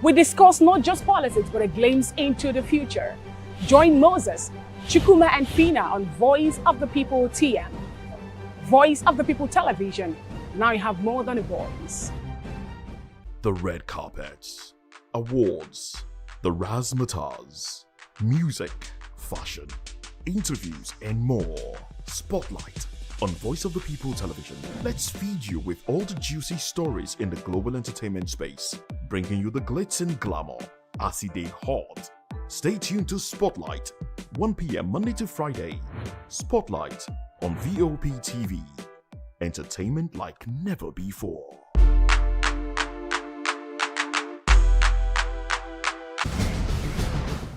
We discuss not just politics, but a glimpse into the future. Join Moses, Chukuma, and Fina on Voice of the People TM. Voice of the People Television. Now you have more than a voice. The red carpets, awards, the razzmatazz, music, fashion, interviews, and more. Spotlight on Voice of the People Television. Let's feed you with all the juicy stories in the global entertainment space, bringing you the glitz and glamour as it is hot. Stay tuned to Spotlight, 1 p.m. Monday to Friday. Spotlight on VOP TV. Entertainment like never before.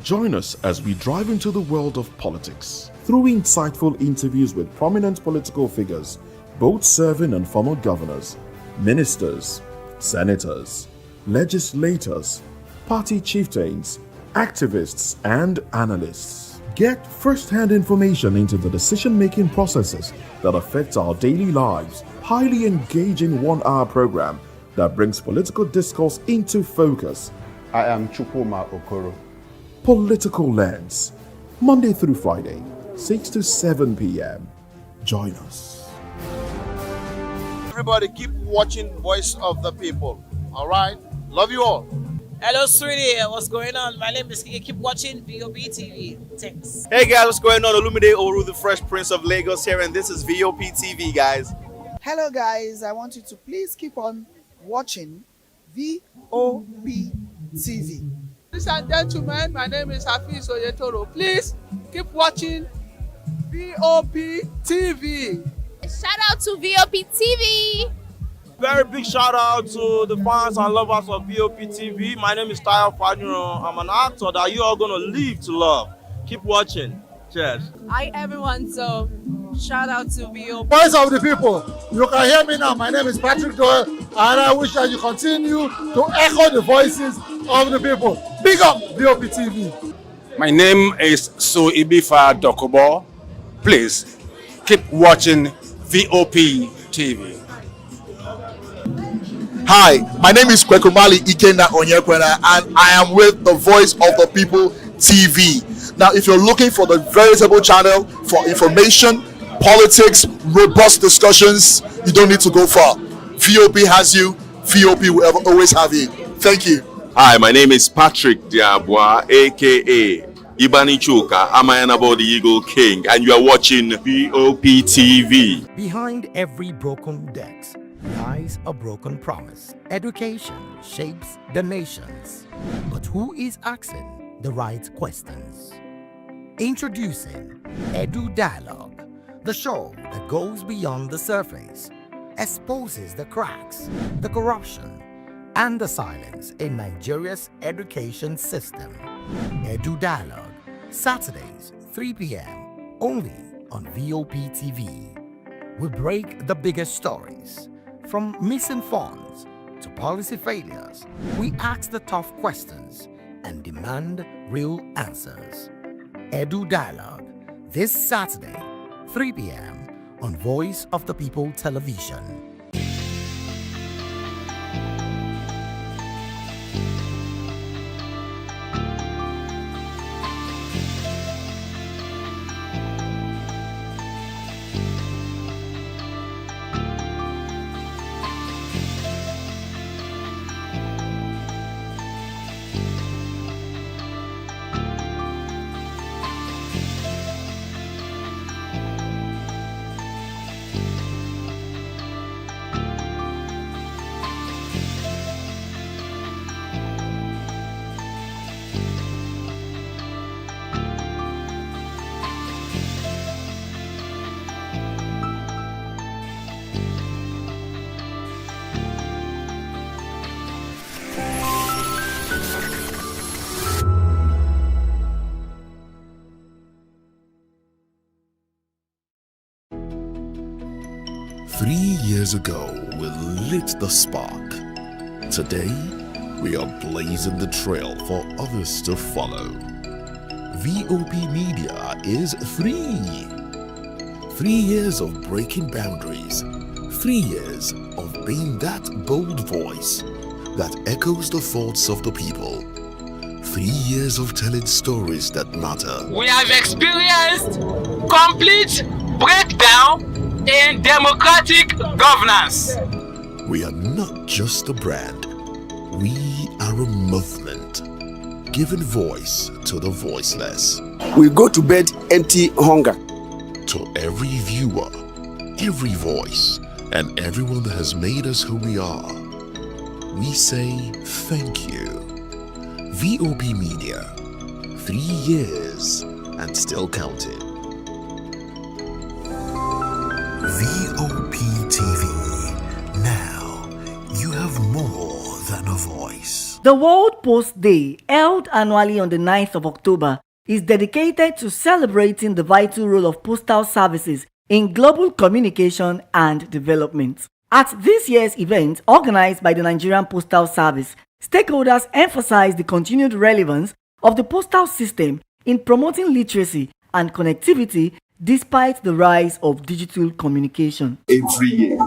Join us as we drive into the world of politics through insightful interviews with prominent political figures, both serving and former governors, ministers, senators, legislators, party chieftains, activists, and analysts. Get first-hand information into the decision-making processes that affect our daily lives. Highly engaging one-hour program that brings political discourse into focus. I am Chukwuma Okoro. Political Lens, Monday through Friday, 6 to 7 p.m. Join us. Everybody keep watching Voice of the People. All right? Love you all. Hello, sweetie. What's going on? My name is Kiki. Keep watching VOP TV. Thanks. Hey guys, what's going on? Olumide Oru, the Fresh Prince of Lagos here, and this is VOP TV, guys. Hello guys, I want you to please keep on watching VOP TV. Ladies and gentlemen, my name is Hafiz Oyetoro. Please keep watching VOP TV. Shout out to VOP TV. Very big shout out to the fans and lovers of VOP TV. My name is Tayo Faduro. I'm an actor that you are going to live to love. Keep watching. Cheers. Hi everyone, so shout out to VOP. Voice of the People. You can hear me now. My name is Patrick Doyle, and I wish that you continue to echo the voices of the people. Big up VOP TV. My name is Suibifa Dokobo. Please keep watching VOP TV. Hi, my name is Kwekumali Ikenna Onyekwena, and I am with the Voice of the People TV. Now, if you're looking for the veritable channel for information, politics, robust discussions, you don't need to go far. VOP has you. VOP will always have you. Thank you. Hi, my name is Patrick Diabwa, aka Ibani Chuka, Amayanabo the Eagle King, and you are watching BOP TV. Behind every broken debt lies a broken promise. Education shapes the nations. But who is asking the right questions? Introducing Edu Dialogue, the show that goes beyond the surface, exposes the cracks, the corruption, and the silence in Nigeria's education system. Edu Dialogue, Saturdays, 3 p.m., only on VOP TV. We break the biggest stories, from missing funds to policy failures. We ask the tough questions and demand real answers. Edu Dialogue, this Saturday, 3 p.m. on Voice of the People Television. 3 years ago, we lit the spark. Today, we are blazing the trail for others to follow. VOP Media is 3. 3 years of breaking boundaries. 3 years of being that bold voice that echoes the thoughts of the people. 3 years of telling stories that matter. We have experienced complete breakdown in democratic governance. We are not just a brand. We are a movement, giving voice to the voiceless. We go to bed empty hunger. To every viewer, every voice, and everyone that has made us who we are, we say thank you. VOP Media, 3 years and still counting. VOP TV. Now you have more than a voice. The World Post Day, held annually on the 9th of October, is dedicated to celebrating the vital role of postal services in global communication and development. At this year's event, organized by the Nigerian Postal Service, stakeholders emphasized the continued relevance of the postal system in promoting literacy and connectivity despite the rise of digital communication. Every year,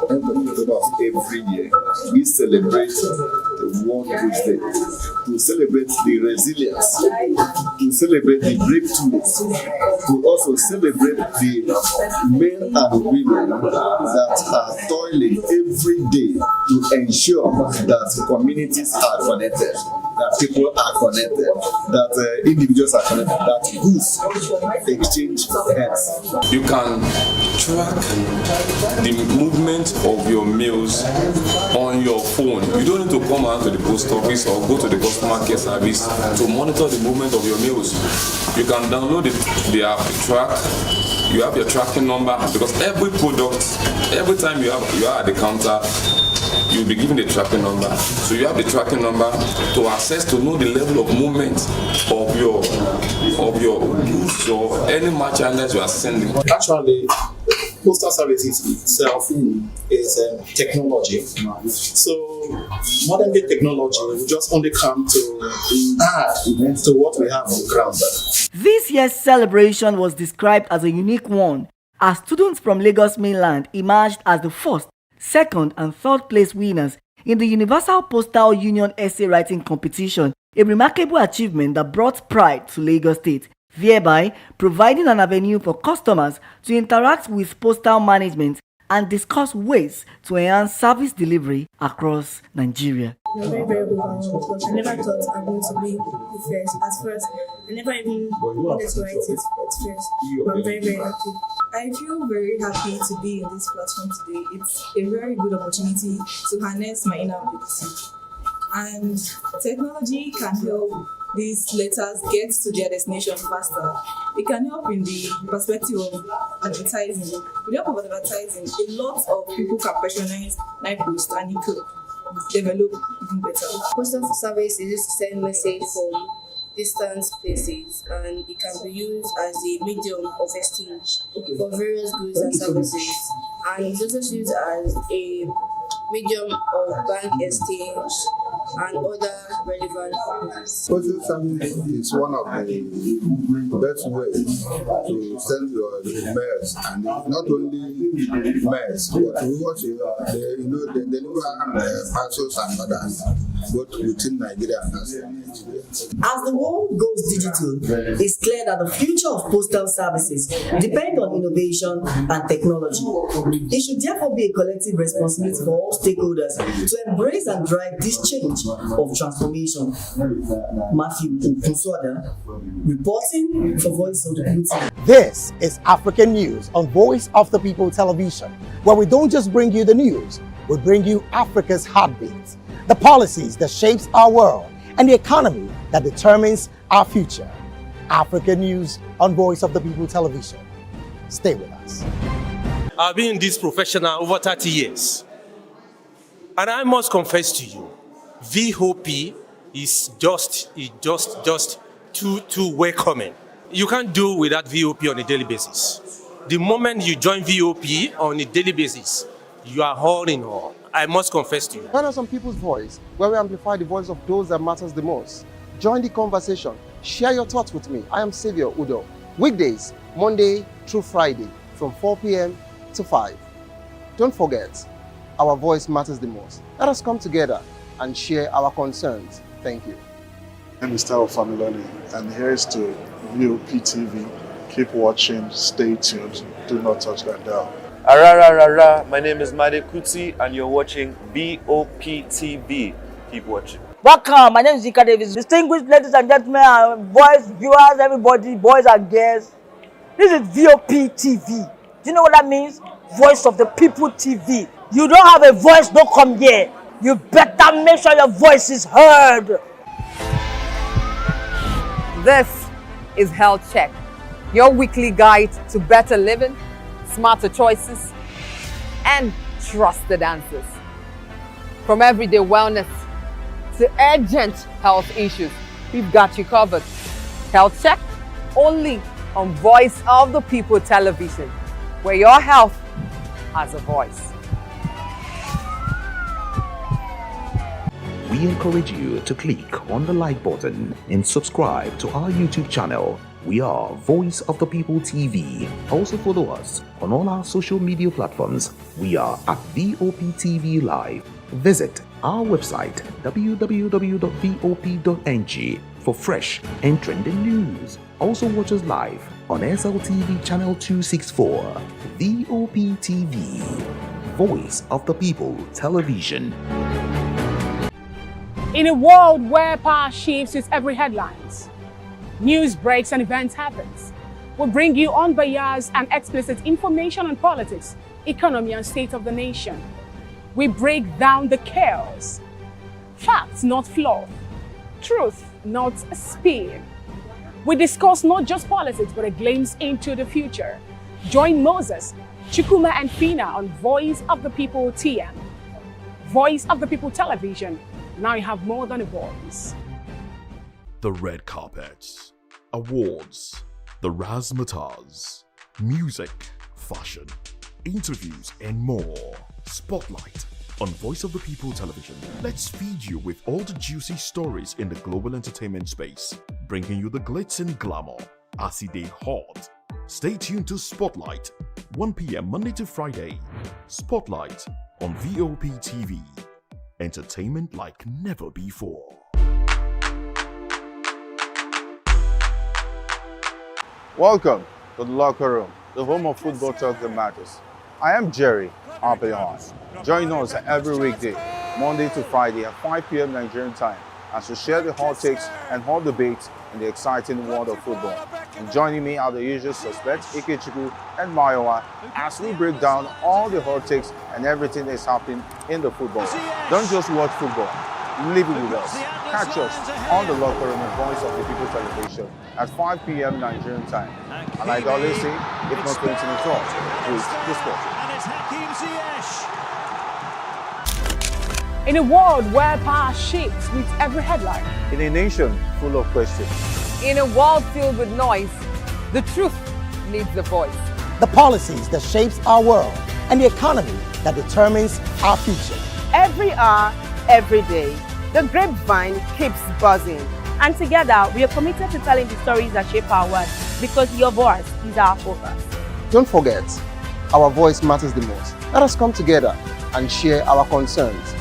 every year, we celebrate the World Post Day to celebrate the resilience, to celebrate the breakthroughs, to also celebrate the men and women that are toiling every day to ensure that communities are connected, that people are connected, that individuals are connected, that goods exchange hands. You can track the movement of your mails on your phone. You don't need to come out to the post office or go to the customer care service to monitor the movement of your mails. You can download the app Track. You have your tracking number, because every product, every time you are at the counter, you'll be given the tracking number. So you have the tracking number to access, to know the level of movement of your goods or any merchandise you are sending. Actually, postal services itself is technology. So modern day technology will just only come to add to what we have on the ground. This year's celebration was described as a unique one, as students from Lagos mainland emerged as the first, second and third place winners in the Universal Postal Union essay writing competition, a remarkable achievement that brought pride to Lagos State, thereby providing an avenue for customers to interact with postal management and discuss ways to enhance service delivery across Nigeria. I'm very, very overwhelmed because I never thought I'm going to be the first. At first, I never even wanted to write it at first, but I'm very, very happy. I feel very happy to be in this platform today. It's a very good opportunity to harness my inner ability. And technology can help these letters get to their destination faster. It can help in the perspective of advertising. With the help of advertising, a lot of people can personalize like post and it could develop even better. Postal service is used to send message from distant places, and it can be used as a medium of exchange for various goods and services, and it's also used as a medium of bank exchange and other relevant purposes. Postal service is one of the best ways to send your mails, and not only mails, but they deliver parcels and others, both within Nigeria and outside Nigeria. As the world goes digital, it's clear that the future of postal services depends on innovation and technology. It should therefore be a collective responsibility for all stakeholders to embrace and drive this change of transformation. Matthew Nkuswada, reporting for Voice of the People. This is African News on Voice of the People television, where we don't just bring you the news, we bring you Africa's heartbeat, the policies that shapes our world, and the economy that determines our future. African News on Voice of the People television. Stay with us. I've been in this profession over 30 years. And I must confess to you, VOP is just too welcoming. You can't do without VOP on a daily basis. The moment you join VOP on a daily basis, you are all in all. I must confess to you. Join us on People's Voice, where we amplify the voice of those that matters the most. Join the conversation. Share your thoughts with me. I am Xavier Udo. Weekdays, Monday through Friday, from 4 p.m. to 5. Don't forget, our voice matters the most. Let us come together and share our concerns. Thank you. My name is Tao Familoni, and here's to VOP TV. Keep watching, stay tuned, do not touch that dial. Arararara, my name is Made Kuti, and you're watching VOP TV. Keep watching. Welcome, my name is Zika Davis. Distinguished ladies and gentlemen, boys, viewers, everybody, boys and girls. This is VOP TV. Do you know what that means? Voice of the People TV. You don't have a voice, don't come here. You better make sure your voice is heard. This is Health Check, your weekly guide to better living, smarter choices, and trusted answers. From everyday wellness to urgent health issues, we've got you covered. Health Check, only on Voice of the People television, where your health has a voice. We encourage you to click on the like button and subscribe to our YouTube channel. We are Voice of the People TV. Also follow us on all our social media platforms. We are at VOP TV Live. Visit our website www.vop.ng for fresh and trending news. Also watch us live on SLTV channel 264. VOP TV, Voice of the People Television. In a world where power shifts with every headlines, news breaks and events happens, we bring you unbiased and explicit information on politics, economy, and state of the nation. We break down the chaos. Facts, not fluff. Truth, not a spin. We discuss not just politics, but a glimpse into the future. Join Moses, Chukuma, and Fina on Voice of the People TM. Voice of the People Television. Now you have more than a voice. The red carpets, awards, the razzmatazz, music, fashion, interviews, and more. Spotlight on Voice of the People Television. Let's feed you with all the juicy stories in the global entertainment space, bringing you the glitz and glamour as they hot. Stay tuned to Spotlight, 1 p.m. Monday to Friday. Spotlight on VOP TV. Entertainment like never before. Welcome to the locker room, the home of football talk that matters. I am Jerry Ampelon. Join us every weekday Monday to Friday at 5 p.m. Nigerian time, as we share the hot takes and hot debates in the exciting world of football. And joining me are the usual suspects, Ikechukwu and Mayowa, as we break down all the hot takes and everything that's happening in the football. Don't just watch football, live it with us. Catch us on the Locker Room and Voice of the People television at 5 p.m. Nigerian time. And like I always say, if not 20 minutes off, with the sport. In a world where power shapes with every headline. In a nation full of questions. In a world filled with noise, the truth needs a voice. The policies that shapes our world and the economy that determines our future. Every hour, every day, the grapevine keeps buzzing. And together, we are committed to telling the stories that shape our world, because your voice is our focus. Don't forget, our voice matters the most. Let us come together and share our concerns.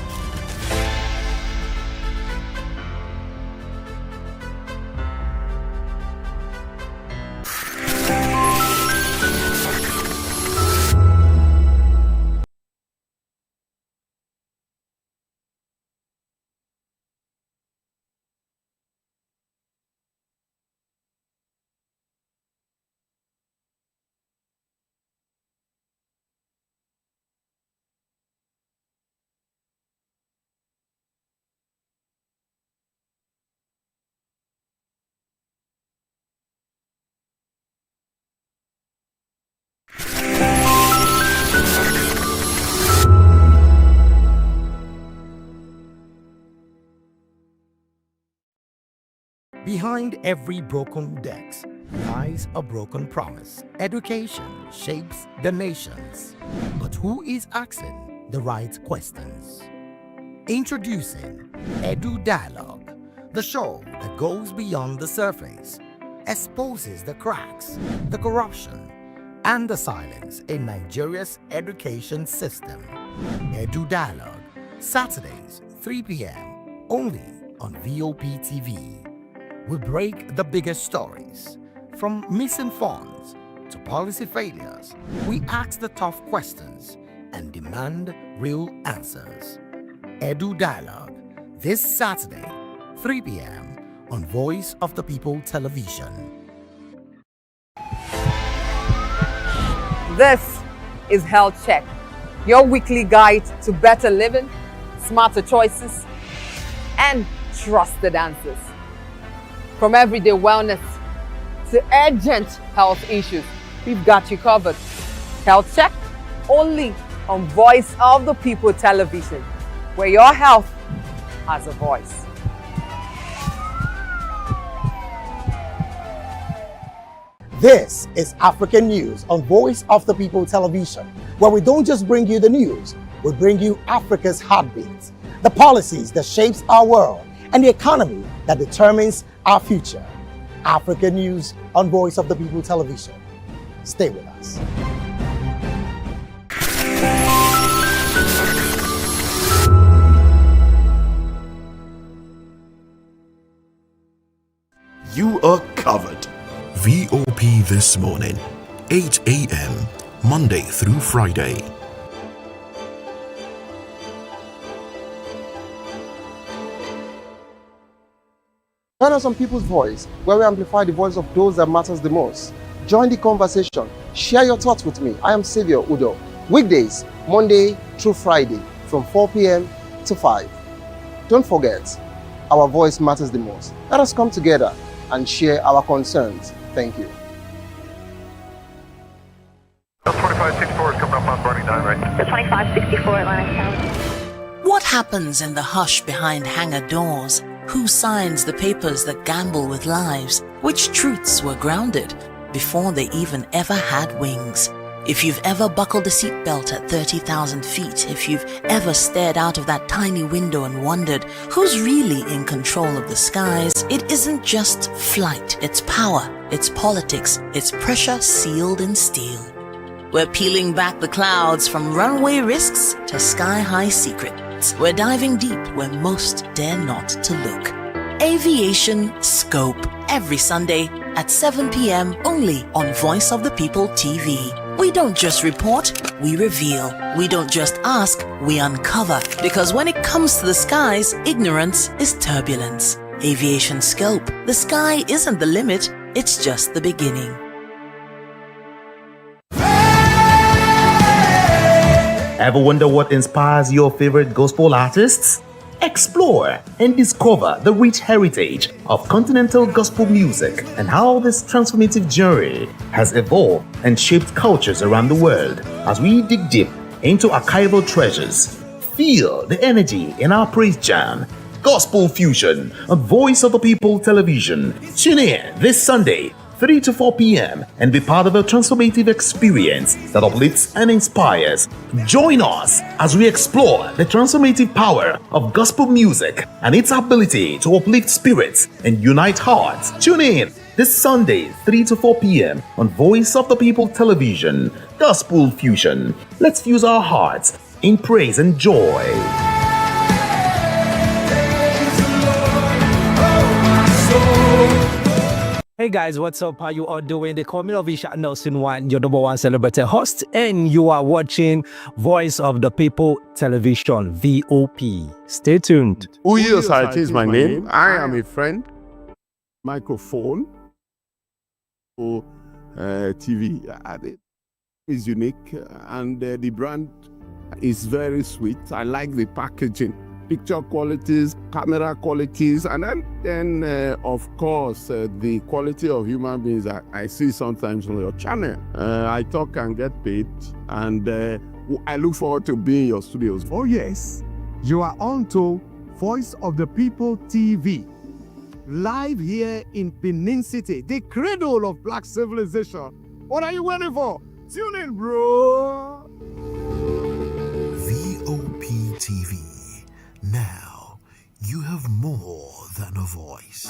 Behind every broken deck lies a broken promise. Education shapes the nations. But who is asking the right questions? Introducing Edu Dialogue, the show that goes beyond the surface, exposes the cracks, the corruption, and the silence in Nigeria's education system. Edu Dialogue, Saturdays, 3 p.m., only on VOP TV. We break the biggest stories, from missing funds to policy failures. We ask the tough questions and demand real answers. Edu Dialogue, this Saturday, 3 p.m. on Voice of the People television. This is Health Check, your weekly guide to better living, smarter choices, and trusted answers. From everyday wellness to urgent health issues, we've got you covered. Health Check, only on Voice of the People television, where your health has a voice. This is African News on Voice of the People television, where we don't just bring you the news, we bring you Africa's heartbeat, the policies that shapes our world, and the economy that determines our future. African News on Voice of the People television. Stay with us. You are covered. VOP This Morning, 8 a.m., Monday through Friday. Join us on People's Voice, where we amplify the voice of those that matters the most. Join the conversation. Share your thoughts with me. I am Xavier Udo. Weekdays, Monday through Friday, from 4 p.m. to 5. Don't forget, our voice matters the most. Let us come together and share our concerns. Thank you. 2564 is coming up on Burning 9, right? The 2564 Atlantic Tower. What happens in the hush behind hangar doors? Who signs the papers that gamble with lives? Which truths were grounded before they even ever had wings? If you've ever buckled a seatbelt at 30,000 feet, if you've ever stared out of that tiny window and wondered who's really in control of the skies, it isn't just flight, it's power, it's politics, it's pressure sealed in steel. We're peeling back the clouds from runway risks to sky-high secrets. We're diving deep where most dare not to look. Aviation Scope, every Sunday at 7 p.m. only on Voice of the People TV. We don't just report, we reveal. We don't just ask, we uncover. Because when it comes to the skies, ignorance is turbulence. Aviation scope. The sky isn't the limit, it's just the beginning. Ever wonder what inspires your favorite gospel artists? Explore and discover the rich heritage of continental gospel music and how this transformative journey has evolved and shaped cultures around the world. As we dig deep into archival treasures, feel the energy in our praise jam, Gospel Fusion on Voice of the People Television. Tune in this Sunday, 3 to 4 p.m. and be part of a transformative experience that uplifts and inspires. Join us as we explore the transformative power of gospel music and its ability to uplift spirits and unite hearts. Tune in this Sunday, 3 to 4 p.m. on Voice of the People Television. Gospel Fusion. Let's fuse our hearts in praise and joy. Hey guys, what's up? How you all doing? They call me Ovisha Nelson One, your number one celebrity host, and you are watching Voice of the People Television, VOP. Stay tuned. Uyi Osarchi is my name. I am a friend. Microphone. TV. It is unique and the brand is very sweet. I like the packaging. Picture qualities, camera qualities, and then of course, the quality of human beings that I see sometimes on your channel. I talk and get paid, and I look forward to being in your studios. Oh yes, you are on to Voice of the People TV, live here in Benin City, the cradle of black civilization. What are you waiting for? Tune in, bro. VOP TV. Now, you have more than a voice.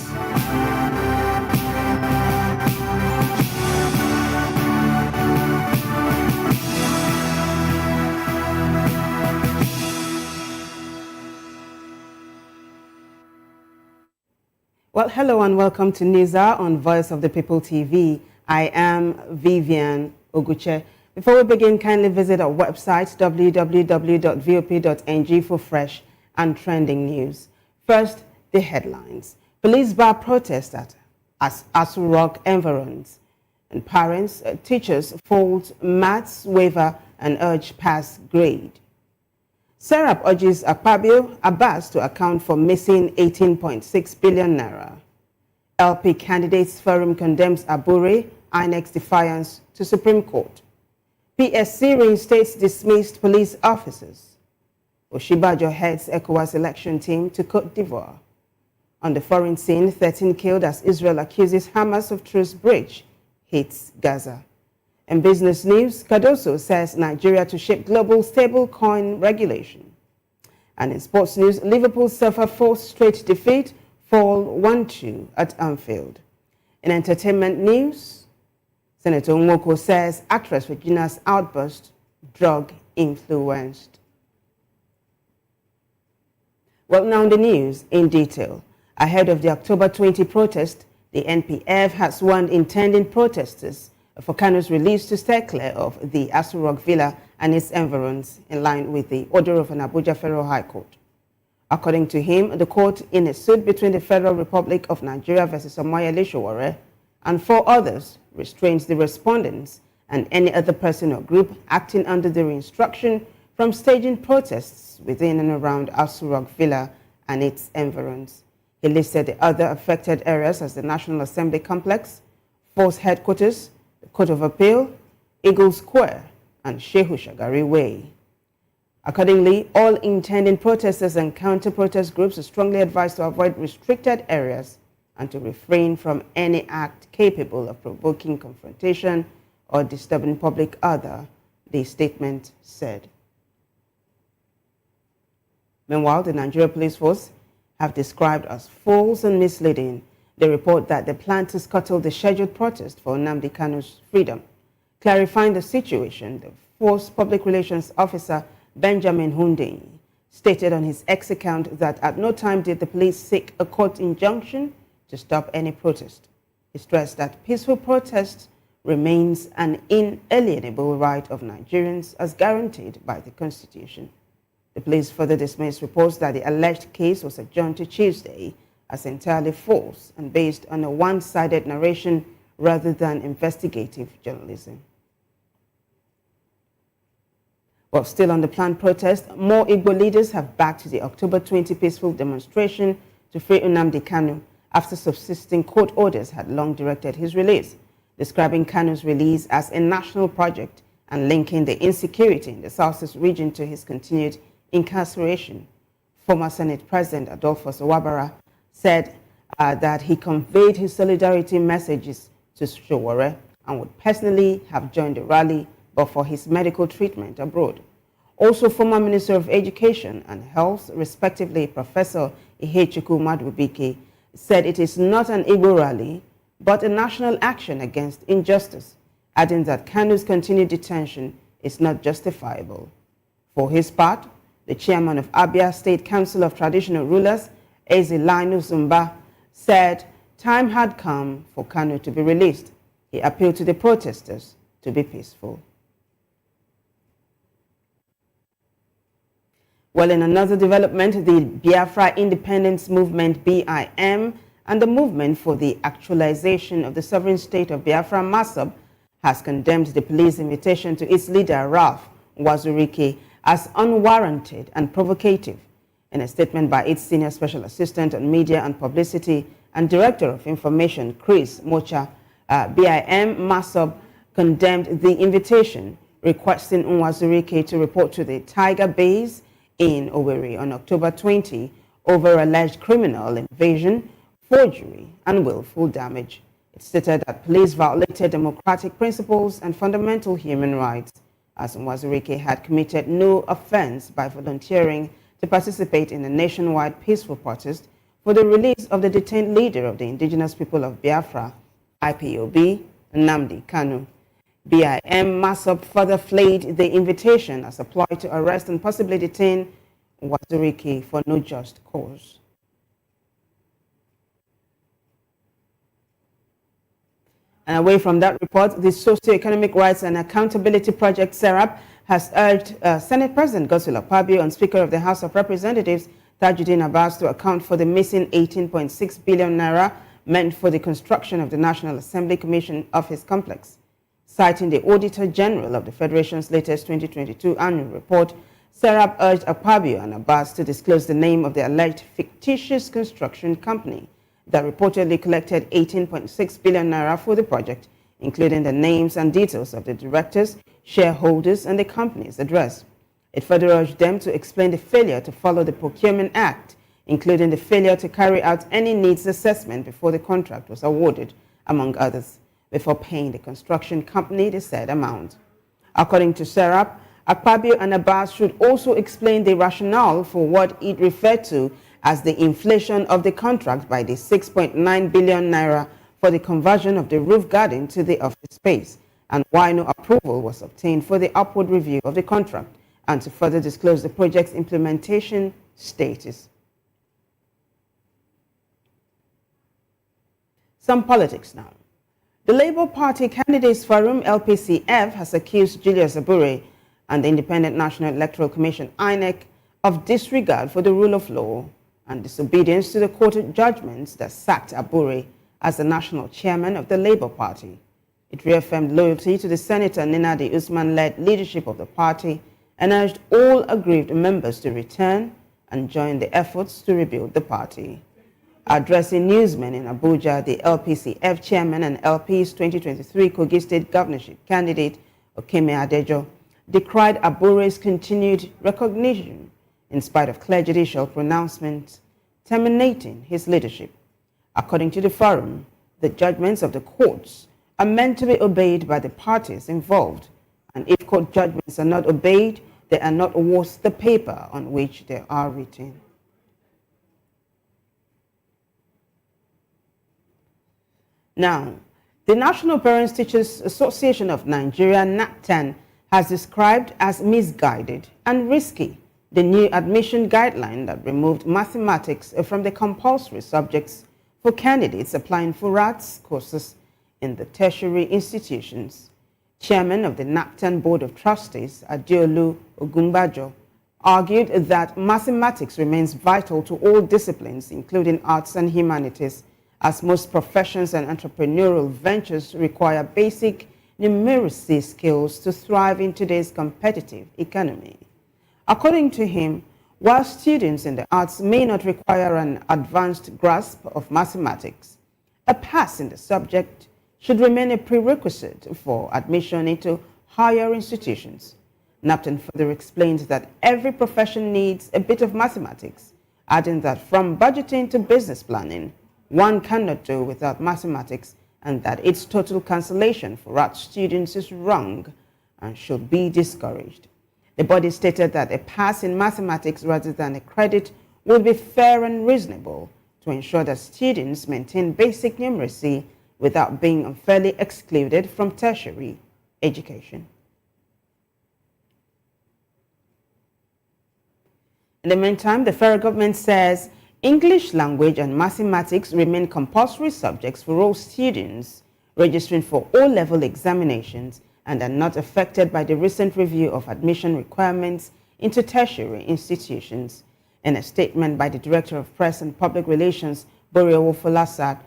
Well, hello and welcome to News Hour on Voice of the People TV. I am Vivian Oguche. Before we begin, kindly visit our website, www.vop.ng for fresh and trending news. First, the headlines. Police bar protest at Asu Rock Environs. And parents, teachers fold maths waiver and urge pass grade. Serap urges Akpabio Abbas to account for missing 18.6 billion naira. LP candidates forum condemns Abure, INEC's defiance to Supreme Court. PSC reinstates dismissed police officers. Oshibajo heads ECOWAS election team to Côte d'Ivoire. On the foreign scene, 13 killed as Israel accuses Hamas of truce breach, hits Gaza. In business news, Cardoso says Nigeria to shape global stablecoin regulation. And in sports news, Liverpool suffer fourth straight defeat, fall 1-2 at Anfield. In entertainment news, Senator Nwoko says actress Regina's outburst drug-influenced. Well, now the news in detail. Ahead of the October 20 protest, the NPF has warned intending protesters for Kano's release to stay clear of the Asu Rock Villa and its environs, in line with the order of an Abuja Federal High Court. According to him, the court, in a suit between the Federal Republic of Nigeria versus Omoyele Sowore and 4 others, restrains the respondents and any other person or group acting under their instruction from staging protests within and around Asu Rock Villa and its environs. He listed the other affected areas as the National Assembly Complex, Force Headquarters, the Court of Appeal, Eagle Square, and Shehu Shagari Way. Accordingly, all intending protesters and counter-protest groups are strongly advised to avoid restricted areas and to refrain from any act capable of provoking confrontation or disturbing public order, the statement said. Meanwhile, the Nigeria Police Force have described as false and misleading the report that they plan to scuttle the scheduled protest for Nnamdi Kanu's freedom. Clarifying the situation, the Force Public Relations Officer Benjamin Hundeyi stated on his X account that at no time did the police seek a court injunction to stop any protest. He stressed that peaceful protests remains an inalienable right of Nigerians as guaranteed by the Constitution. The police further dismissed reports that the alleged case was adjourned to Tuesday as entirely false and based on a one-sided narration rather than investigative journalism. Well, still on the planned protest, more Igbo leaders have backed the October 20 peaceful demonstration to free Nnamdi Kanu after subsisting court orders had long directed his release, describing Kanu's release as a national project and linking the insecurity in the Southeast region to his continued incarceration. Former Senate President Adolphus Owabara said that he conveyed his solidarity messages to Sowore and would personally have joined the rally but for his medical treatment abroad. Also, former Minister of Education and Health, respectively Professor Ihechukwu Madubike, said it is not an Igbo rally, but a national action against injustice, adding that Kanu's continued detention is not justifiable. For his part, the chairman of Abia State Council of Traditional Rulers, Ezelainu Zumba, said time had come for Kanu to be released. He appealed to the protesters to be peaceful. Well, in another development, the Biafra Independence Movement, BIM, and the Movement for the Actualization of the Sovereign State of Biafra, MASOB, has condemned the police invitation to its leader, Ralph Wazurike, as unwarranted and provocative. In a statement by its Senior Special Assistant on Media and Publicity and Director of Information, Chris Mocha, BIM MASOB condemned the invitation, requesting Nwazurike to report to the Tiger Base in Owerri on October 20 over alleged criminal invasion, forgery, and willful damage. It stated that police violated democratic principles and fundamental human rights, as Nwazurike had committed no offense by volunteering to participate in a nationwide peaceful protest for the release of the detained leader of the indigenous people of Biafra, IPOB, Nnamdi Kanu. BIM MASOB further flayed the invitation as applied to arrest and possibly detain Wazurike for no just cause. And away from that report, the Socio-Economic Rights and Accountability Project, SERAP, has urged Senate President Goodluck Jonathan and Speaker of the House of Representatives, Tajuddin Abbas, to account for the missing 18.6 billion naira meant for the construction of the National Assembly Commission Office Complex. Citing the Auditor General of the Federation's latest 2022 annual report, SERAP urged Akpabio and Abbas to disclose the name of the alleged fictitious construction company that reportedly collected 18.6 billion naira for the project, including the names and details of the directors, shareholders, and the company's address. It further urged them to explain the failure to follow the Procurement Act, including the failure to carry out any needs assessment before the contract was awarded, among others, before paying the construction company the said amount. According to SERAP, Akpabio and Abbas should also explain the rationale for what it referred to as the inflation of the contract by the 6.9 billion naira for the conversion of the roof garden to the office space, and why no approval was obtained for the upward review of the contract, and to further disclose the project's implementation status. Some politics now. The Labour Party candidates Forum LPCF has accused Julius Abure and the Independent National Electoral Commission, INEC, of disregard for the rule of law and disobedience to the court judgments that sacked Abure as the national chairman of the Labour Party. It reaffirmed loyalty to the Senator Ninadi Usman-led leadership of the party and urged all aggrieved members to return and join the efforts to rebuild the party. Addressing newsmen in Abuja, the LPCF chairman and LP's 2023 Kogi State governorship candidate, Okeme Adejo, decried Abure's continued recognition in spite of clear judicial pronouncements terminating his leadership. According to the forum, the judgments of the courts are meant to be obeyed by the parties involved, and if court judgments are not obeyed, they are not worth the paper on which they are written. Now, the National Parents Teachers Association of Nigeria, NAPTAN, has described as misguided and risky the new admission guideline that removed mathematics from the compulsory subjects for candidates applying for RATS courses in the tertiary institutions. Chairman of the NAPTAN Board of Trustees, Adeolu Ogumbajo, argued that mathematics remains vital to all disciplines, including arts and humanities, as most professions and entrepreneurial ventures require basic numeracy skills to thrive in today's competitive economy. According to him, while students in the arts may not require an advanced grasp of mathematics, a pass in the subject should remain a prerequisite for admission into higher institutions. Napton further explains that every profession needs a bit of mathematics, adding that from budgeting to business planning, one cannot do without mathematics, and that its total cancellation for art students is wrong and should be discouraged. The body stated that a pass in mathematics rather than a credit would be fair and reasonable to ensure that students maintain basic numeracy without being unfairly excluded from tertiary education. In the meantime, the federal government says English language and mathematics remain compulsory subjects for all students registering for O-level examinations and are not affected by the recent review of admission requirements into tertiary institutions. In a statement by the Director of Press and Public Relations, Borewo Folasad,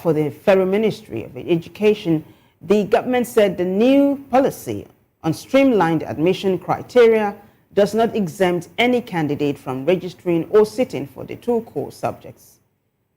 for the Federal Ministry of Education, the government said the new policy on streamlined admission criteria does not exempt any candidate from registering or sitting for the two core subjects.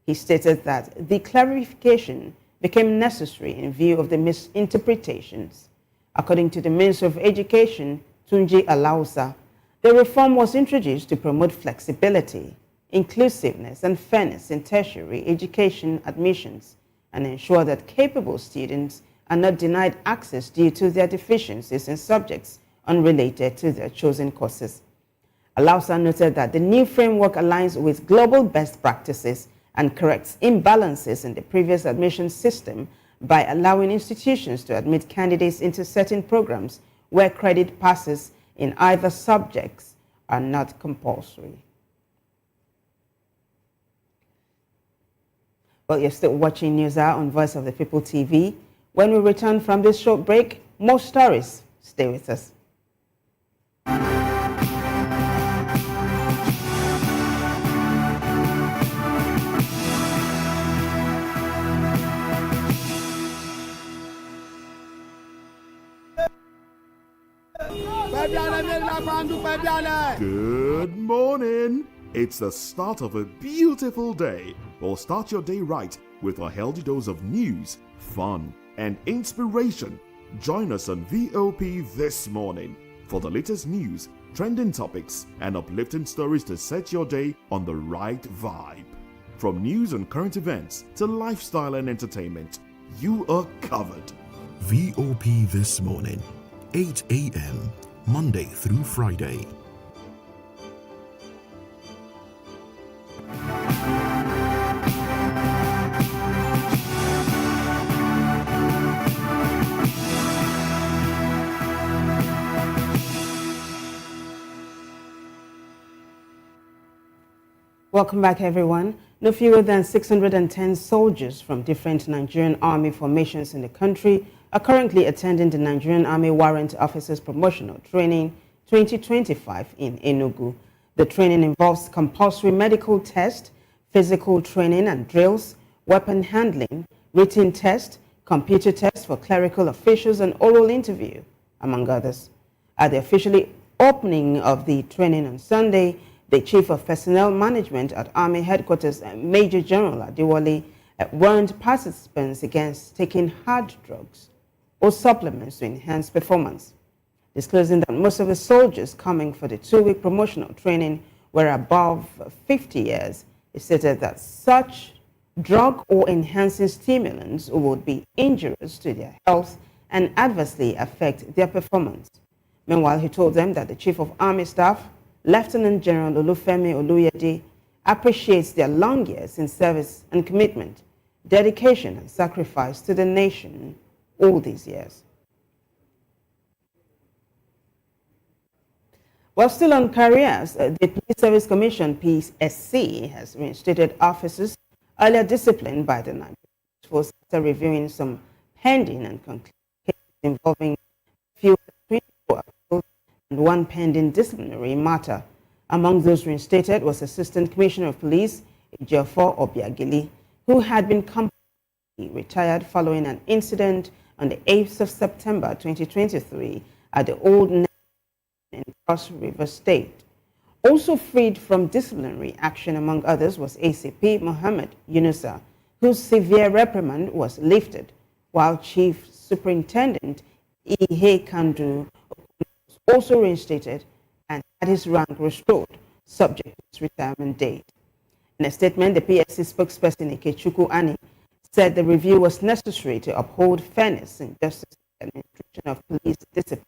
He stated that the clarification became necessary in view of the misinterpretations. According to the Minister of Education, Tunji Alausa, the reform was introduced to promote flexibility, inclusiveness, and fairness in tertiary education admissions and ensure that capable students are not denied access due to their deficiencies in subjects unrelated to their chosen courses. Alausa noted that the new framework aligns with global best practices and corrects imbalances in the previous admission system by allowing institutions to admit candidates into certain programs where credit passes in either subjects are not compulsory. Well, you're still watching News Hour on Voice of the People TV. When we return from this short break, more stories. Stay with us. Good morning. It's the start of a beautiful day. Well, start your day right with a healthy dose of news, fun, and inspiration. Join us on VOP this morning for the latest news, trending topics, and uplifting stories to set your day on the right vibe. From news and current events to lifestyle and entertainment, you are covered. VOP This Morning, 8 a.m., Monday through Friday. Welcome back, everyone. No fewer than 610 soldiers from different Nigerian Army formations in the country are currently attending the Nigerian Army Warrant Officers Promotional Training 2025 in Enugu. The training involves compulsory medical test, physical training and drills, weapon handling, written test, computer test for clerical officials, and oral interview, among others. At the official opening of the training on Sunday, the Chief of Personnel Management at Army Headquarters, Major General Adewale, warned participants against taking hard drugs or supplements to enhance performance. Disclosing that most of the soldiers coming for the 2-week promotional training were above 50 years, he stated that such drug or enhancing stimulants would be injurious to their health and adversely affect their performance. Meanwhile, he told them that the Chief of Army Staff, Lieutenant General Olufemi Oluyede, appreciates their long years in service and commitment, dedication and sacrifice to the nation all these years. While still on careers, the Police Service Commission, PSC, has reinstated officers earlier disciplined by the Nigerian Force after reviewing some pending and concluded cases involving fewer than 24 appeals and one pending disciplinary matter. Among those reinstated was Assistant Commissioner of Police Ejiofor Obiageli, who had been retired following an incident on the 8th of September 2023 at the Old Navy in Cross River State. Also freed from disciplinary action, among others, was ACP Mohammed Yunusa, whose severe reprimand was lifted, while Chief Superintendent Ihe Kandu was also reinstated and had his rank restored, subject to his retirement date. In a statement, the PSC spokesperson Ikechukwu Ani said the review was necessary to uphold fairness and justice in the administration of police discipline.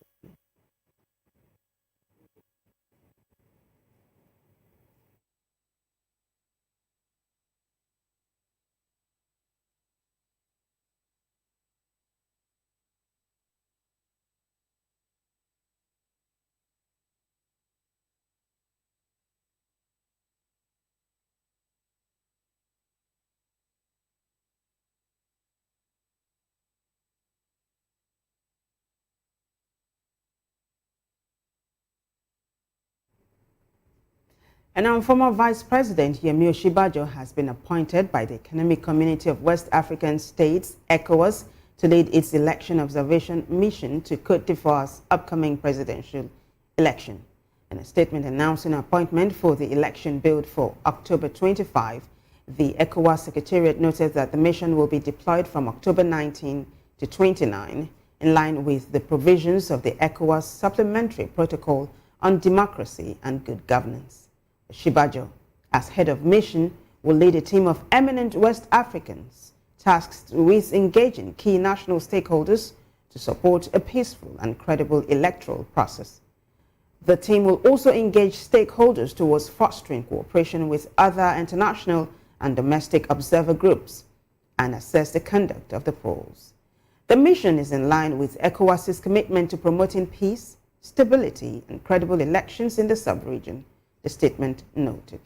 And now, former Vice President Yemi Osinbajo has been appointed by the Economic Community of West African States, ECOWAS, to lead its election observation mission to Côte d'Ivoire's upcoming presidential election. In a statement announcing an appointment for the election billed for October 25, the ECOWAS Secretariat noted that the mission will be deployed from October 19 to 29, in line with the provisions of the ECOWAS Supplementary Protocol on Democracy and Good Governance. Osinbajo, as head of mission, will lead a team of eminent West Africans tasked with engaging key national stakeholders to support a peaceful and credible electoral process. The team will also engage stakeholders towards fostering cooperation with other international and domestic observer groups and assess the conduct of the polls. The mission is in line with ECOWAS's commitment to promoting peace, stability, and credible elections in the sub-region, the statement noted.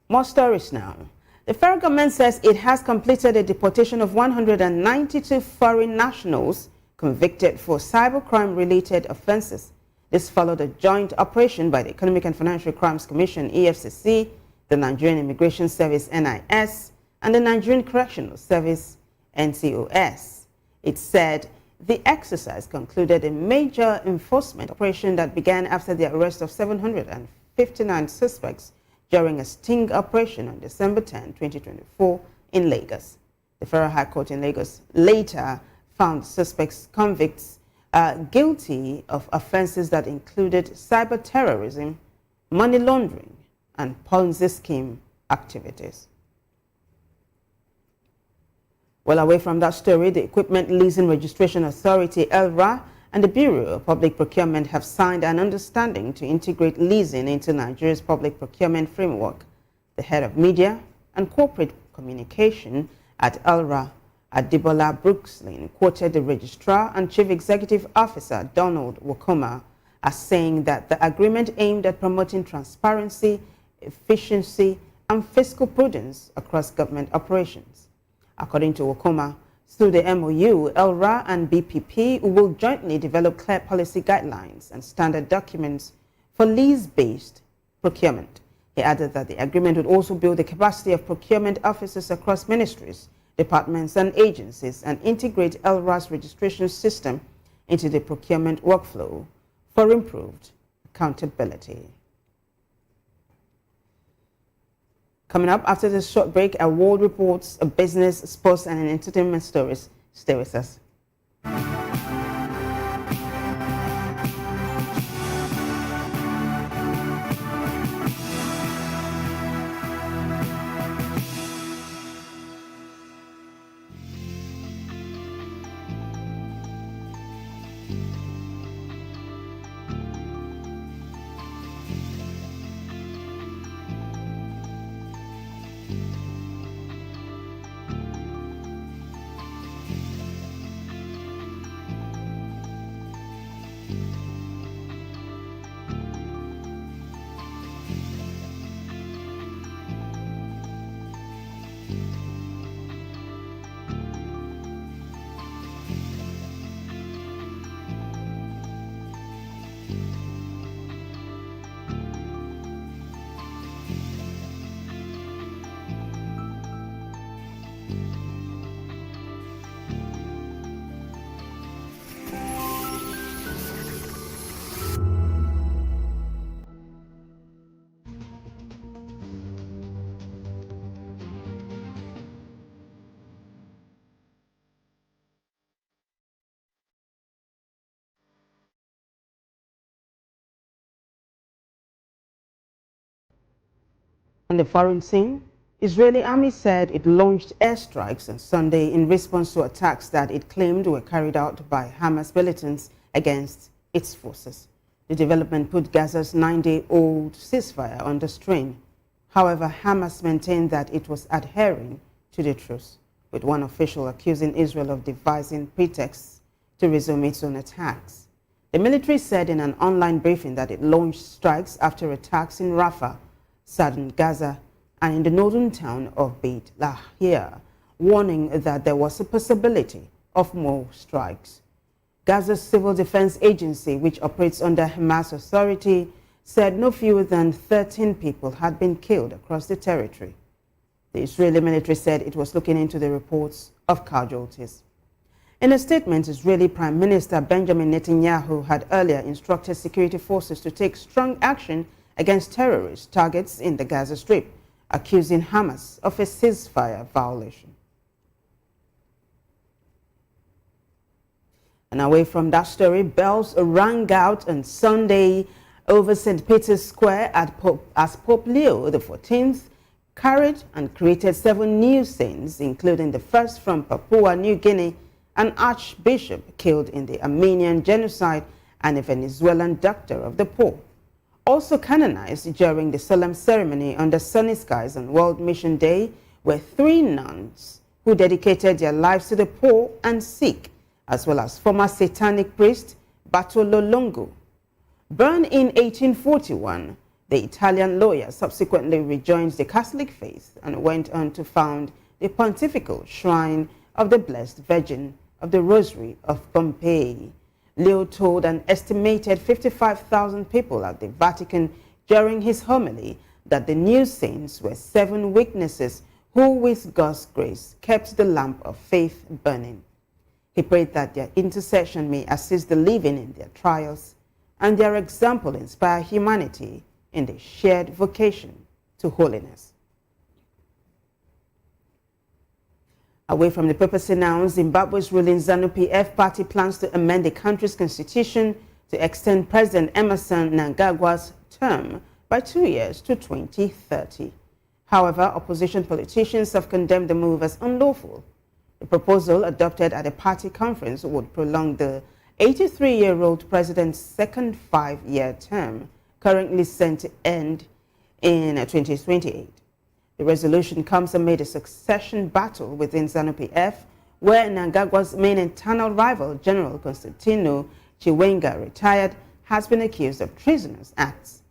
More stories now. The federal government says it has completed a deportation of 192 foreign nationals convicted for cybercrime-related offenses. This followed a joint operation by the Economic and Financial Crimes Commission, EFCC, the Nigerian Immigration Service, NIS, and the Nigerian Correctional Service, NCOS. It said the exercise concluded a major enforcement operation that began after the arrest of 759 suspects during a sting operation on December 10, 2024 in Lagos. The Federal High Court in Lagos later found suspects convicts guilty of offenses that included cyber terrorism, money laundering, and Ponzi scheme activities. Well, away from that story, the Equipment Leasing Registration Authority, ELRA, and the Bureau of Public Procurement have signed an understanding to integrate leasing into Nigeria's public procurement framework. The head of media and corporate communication at ELRA, Adebola Brookslin, quoted the Registrar and Chief Executive Officer, Donald Wakoma, as saying that the agreement aimed at promoting transparency, efficiency, and fiscal prudence across government operations. According to Wakoma, through the MOU, ELRA and BPP will jointly develop clear policy guidelines and standard documents for lease-based procurement. He added that the agreement would also build the capacity of procurement officers across ministries, departments, and agencies and integrate ELRA's registration system into the procurement workflow for improved accountability. Coming up after this short break, our world reports, business, sports, and entertainment stories. Stay with us. On the foreign scene, Israeli army said it launched airstrikes on Sunday in response to attacks that it claimed were carried out by Hamas militants against its forces. The development put Gaza's 9-day-old ceasefire under strain. However, Hamas maintained that it was adhering to the truce, with one official accusing Israel of devising pretexts to resume its own attacks. The military said in an online briefing that it launched strikes after attacks in Rafah, southern Gaza, and in the northern town of Beit Lahia, warning that there was a possibility of more strikes. Gaza's Civil Defense Agency, which operates under Hamas authority, said no fewer than 13 people had been killed across the territory. The Israeli military said it was looking into the reports of casualties. In a statement, Israeli Prime Minister Benjamin Netanyahu had earlier instructed security forces to take strong action against terrorist targets in the Gaza Strip, accusing Hamas of a ceasefire violation. And away from that story, bells rang out on Sunday over St. Peter's Square as Pope Leo XIV carried and created 7 new saints, including the first from Papua New Guinea, an archbishop killed in the Armenian genocide, and a Venezuelan doctor of the poor. Also canonized during the solemn ceremony under sunny skies on World Mission Day were 3 nuns who dedicated their lives to the poor and sick, as well as former satanic priest Bartolo Longo. Born in 1841, the Italian lawyer subsequently rejoined the Catholic faith and went on to found the Pontifical Shrine of the Blessed Virgin of the Rosary of Pompeii. Leo told an estimated 55,000 people at the Vatican during his homily that the new saints were 7 witnesses who, with God's grace, kept the lamp of faith burning. He prayed that their intercession may assist the living in their trials, and their example inspire humanity in the shared vocation to holiness. Away from the purpose now, Zimbabwe's ruling ZANU-PF party plans to amend the country's constitution to extend President Emerson Mnangagwa's term by 2 years to 2030. However, opposition politicians have condemned the move as unlawful. The proposal, adopted at a party conference, would prolong the 83-year-old president's second 5-year term, currently set to end in 2028. The resolution comes amid a succession battle within ZANU-PF, where Mnangagwa's main internal rival, General Constantino Chiwenga, retired, has been accused of treasonous acts.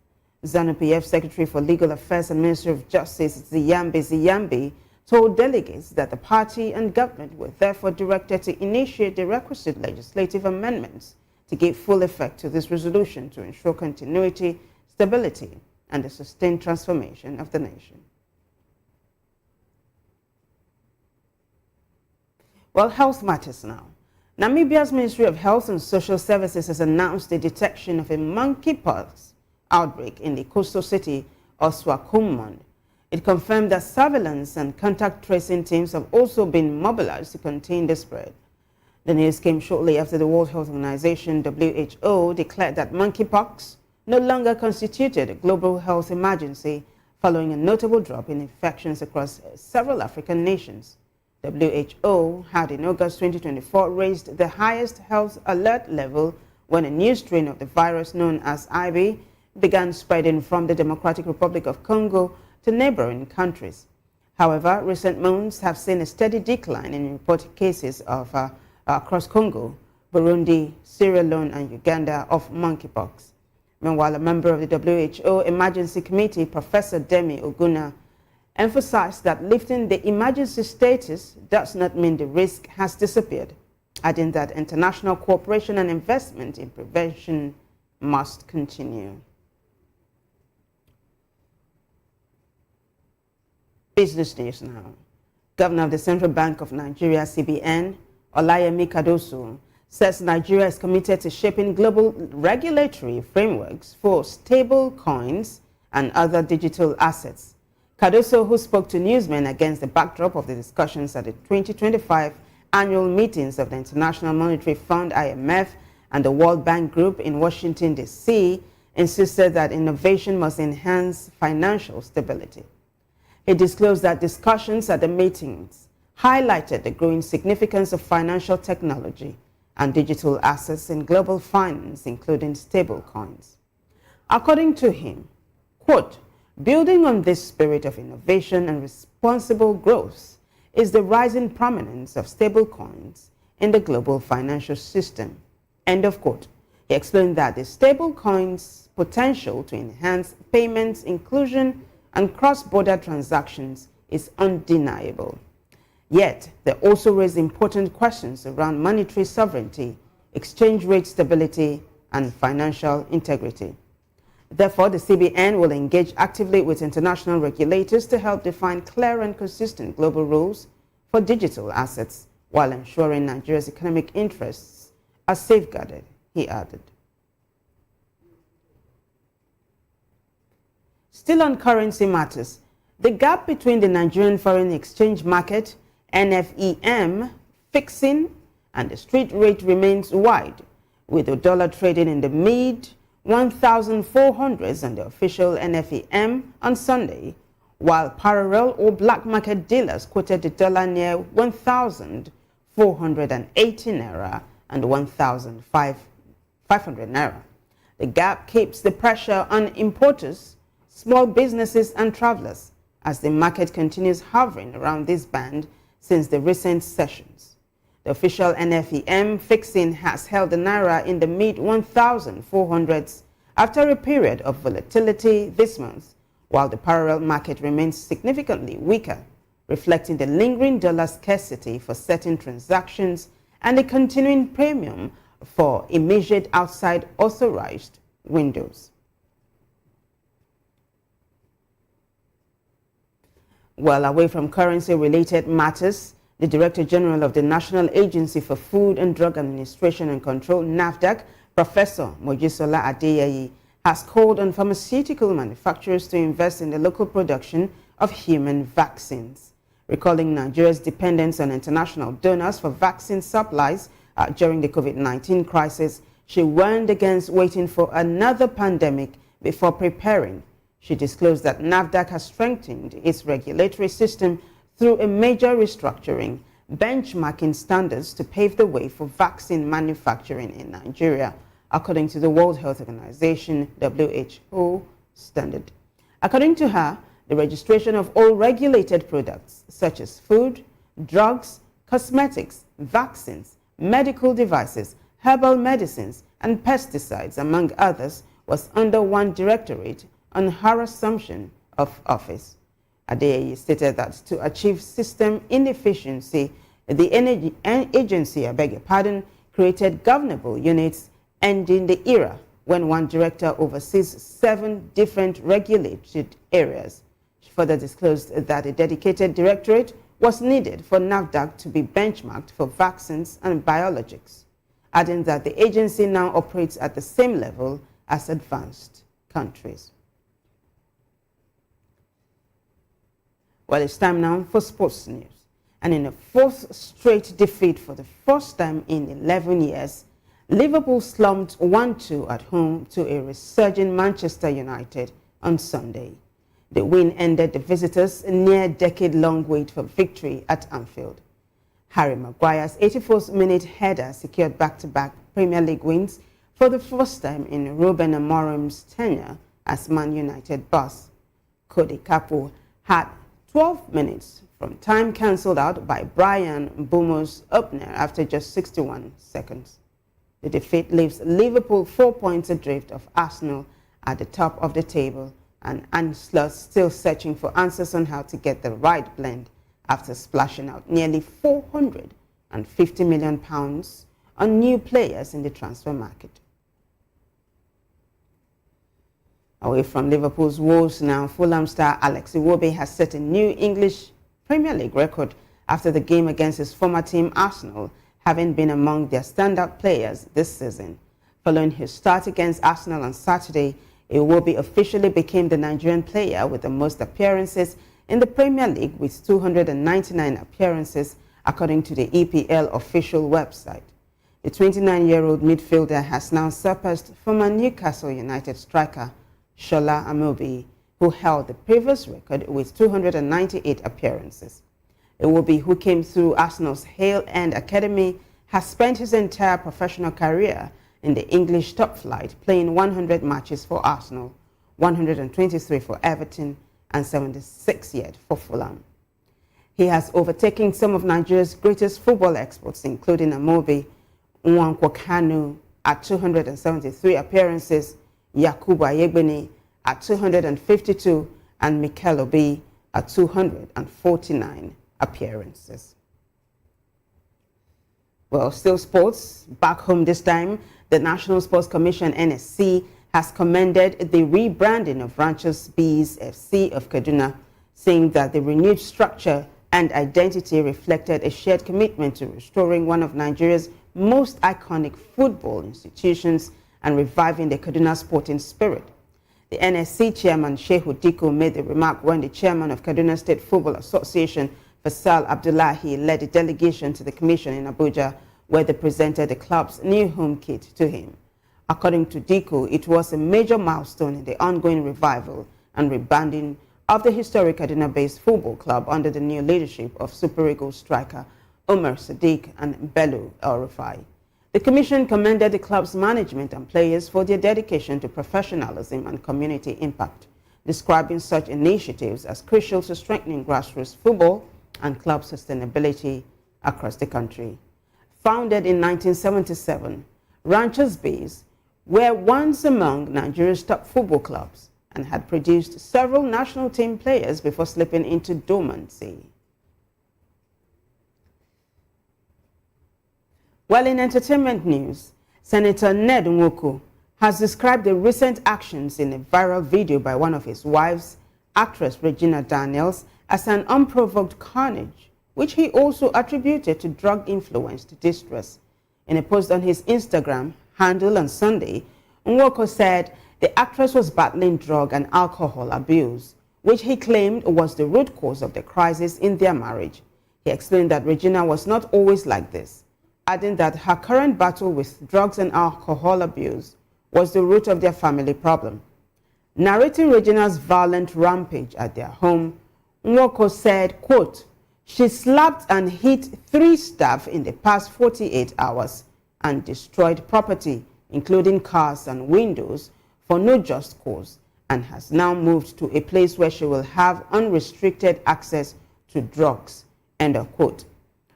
ZANU-PF Secretary for Legal Affairs and Minister of Justice Ziyambi told delegates that the party and government were therefore directed to initiate the requisite legislative amendments to give full effect to this resolution to ensure continuity, stability, and the sustained transformation of the nation. Well, health matters now. Namibia's Ministry of Health and Social Services has announced the detection of a monkeypox outbreak in the coastal city of Swakopmund. It confirmed that surveillance and contact tracing teams have also been mobilized to contain the spread. The news came shortly after the World Health Organization, WHO, declared that monkeypox no longer constituted a global health emergency following a notable drop in infections across several African nations. WHO had in August 2024 raised the highest health alert level when a new strain of the virus known as IB began spreading from the Democratic Republic of Congo to neighboring countries. However, recent months have seen a steady decline in reported cases of across Congo, Burundi, Sierra Leone, and Uganda of monkeypox. Meanwhile, a member of the WHO Emergency Committee, Professor Demi Oguna, emphasized that lifting the emergency status does not mean the risk has disappeared, adding that international cooperation and investment in prevention must continue. Business news now. Governor of the Central Bank of Nigeria, CBN, Olayemi Cardoso, says Nigeria is committed to shaping global regulatory frameworks for stable coins and other digital assets. Cardoso, who spoke to newsmen against the backdrop of the discussions at the 2025 annual meetings of the International Monetary Fund, IMF, and the World Bank Group in Washington, D.C., insisted that innovation must enhance financial stability. He disclosed that discussions at the meetings highlighted the growing significance of financial technology and digital assets in global finance, including stablecoins. According to him, quote, building on this spirit of innovation and responsible growth is the rising prominence of stablecoins in the global financial system, end of quote. He explained that the stablecoins' potential to enhance payments, inclusion, and cross-border transactions is undeniable. Yet, they also raise important questions around monetary sovereignty, exchange rate stability, and financial integrity. Therefore, the CBN will engage actively with international regulators to help define clear and consistent global rules for digital assets while ensuring Nigeria's economic interests are safeguarded, he added. Still on currency matters, the gap between the Nigerian foreign exchange market, NFEM, fixing, and the street rate remains wide, with the dollar trading in the mid-1,400s on the official NFEM on Sunday, while parallel or black market dealers quoted the dollar near 1,480 naira and 1,500 naira. The gap keeps the pressure on importers, small businesses and travelers as the market continues hovering around this band since the recent sessions. The official NFEM fixing has held the naira in the mid-1,400s after a period of volatility this month, while the parallel market remains significantly weaker, reflecting the lingering dollar scarcity for certain transactions and the continuing premium for immediate outside authorized windows. Well, away from currency-related matters, the Director General of the National Agency for Food and Drug Administration and Control, NAFDAC, Professor Mojisola Adeyayi, has called on pharmaceutical manufacturers to invest in the local production of human vaccines. Recalling Nigeria's dependence on international donors for vaccine supplies during the COVID-19 crisis, she warned against waiting for another pandemic before preparing. She disclosed that NAFDAC has strengthened its regulatory system through a major restructuring, benchmarking standards to pave the way for vaccine manufacturing in Nigeria, according to the World Health Organization, WHO, standard. According to her, the registration of all regulated products, such as food, drugs, cosmetics, vaccines, medical devices, herbal medicines, and pesticides, among others, was under one directorate on her assumption of office. Adeyayi stated that to achieve system inefficiency, the agency, created governable units, ending the era when one director oversees 7 different regulated areas. She further disclosed that a dedicated directorate was needed for NAFDAC to be benchmarked for vaccines and biologics, adding that the agency now operates at the same level as advanced countries. Well, it's time now for sports news. And in a 4th straight defeat for the first time in 11 years, Liverpool slumped 1-2 at home to a resurging Manchester United on Sunday. The win ended the visitors' near-decade-long wait for victory at Anfield. Harry Maguire's 84th minute header secured back-to-back Premier League wins for the first time in Ruben Amorim's tenure as Man United boss. Cody Gakpo had 12 minutes from time cancelled out by Brian Mbumo's opener after just 61 seconds. The defeat leaves Liverpool 4 points adrift of Arsenal at the top of the table and Ansler's still searching for answers on how to get the right blend after splashing out nearly £450 million on new players in the transfer market. Away from Liverpool's woes now, Fulham star Alex Iwobi has set a new English Premier League record after the game against his former team Arsenal, having been among their standout players this season. Following his start against Arsenal on Saturday, Iwobi officially became the Nigerian player with the most appearances in the Premier League with 299 appearances, according to the EPL official website. The 29-year-old midfielder has now surpassed former Newcastle United striker Shola Amobi, who held the previous record with 298 appearances. Iwobi, who came through Arsenal's Hale End Academy, has spent his entire professional career in the English top flight, playing 100 matches for Arsenal, 123 for Everton, and 76 yet for Fulham. He has overtaken some of Nigeria's greatest football exports, including Amobi, Nwankwo Kanu at 273 appearances, Yakubu Ayegbeni at 252, and Mikel Obi at 249 appearances. Well, still sports. Back home this time, the National Sports Commission, NSC, has commended the rebranding of Ranchers Bees FC of Kaduna, saying that the renewed structure and identity reflected a shared commitment to restoring one of Nigeria's most iconic football institutions and reviving the Kaduna sporting spirit. The NSC chairman, Shehu Diko, made the remark when the chairman of Kaduna State Football Association, Faisal Abdullahi, led a delegation to the commission in Abuja, where they presented the club's new home kit to him. According to Diko, it was a major milestone in the ongoing revival and rebranding of the historic Kaduna-based football club under the new leadership of Super Eagles striker Omar Sadiq and Bello El-Rufai. The commission commended the club's management and players for their dedication to professionalism and community impact, describing such initiatives as crucial to strengthening grassroots football and club sustainability across the country. Founded in 1977, Ranchers Bees were once among Nigeria's top football clubs and had produced several national team players before slipping into dormancy. Well, in entertainment news, Senator Ned Nwoko has described the recent actions in a viral video by one of his wives, actress Regina Daniels, as an unprovoked carnage, which he also attributed to drug-influenced distress. In a post on his Instagram handle on Sunday, Nwoko said the actress was battling drug and alcohol abuse, which he claimed was the root cause of the crisis in their marriage. He explained that Regina was not always like this, adding that her current battle with drugs and alcohol abuse was the root of their family problem. Narrating Regina's violent rampage at their home, Nwoko said, quote, "She slapped and hit 3 staff in the past 48 hours and destroyed property, including cars and windows, for no just cause, and has now moved to a place where she will have unrestricted access to drugs." End of quote.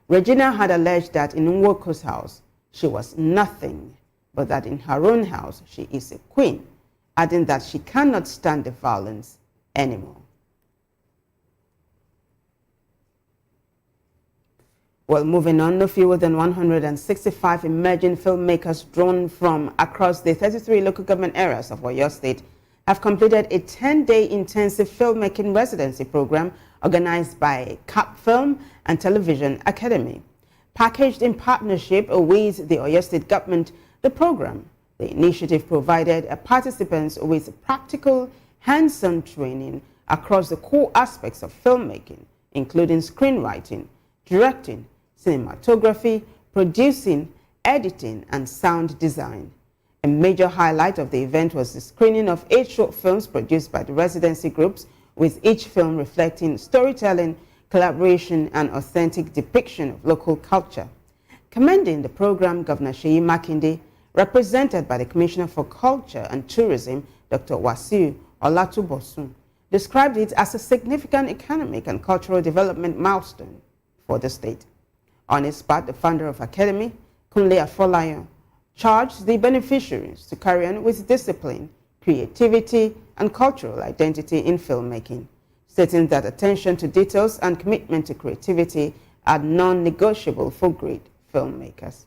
Regina had alleged that in Nwoko's house, she was nothing, but that in her own house, she is a queen, adding that she cannot stand the violence anymore. Well, moving on, no fewer than 165 emerging filmmakers drawn from across the 33 local government areas of Oyo State have completed a 10-day intensive filmmaking residency program organized by CAP Film and Television Academy. Packaged in partnership with the Oyo State government, the initiative provided participants with practical, hands-on training across the core aspects of filmmaking, including screenwriting, directing, cinematography, producing, editing, and sound design. A major highlight of the event was the screening of 8 short films produced by the residency groups, with each film reflecting storytelling, collaboration, and authentic depiction of local culture. Commending the program, Governor Seyi Makinde, represented by the Commissioner for Culture and Tourism, Dr. Wasiu Olatubosun, described it as a significant economic and cultural development milestone for the state. On its part, the founder of Academy, Kunle Afolayan, charged the beneficiaries to carry on with discipline, creativity, and cultural identity in filmmaking, stating that attention to details and commitment to creativity are non-negotiable for great filmmakers.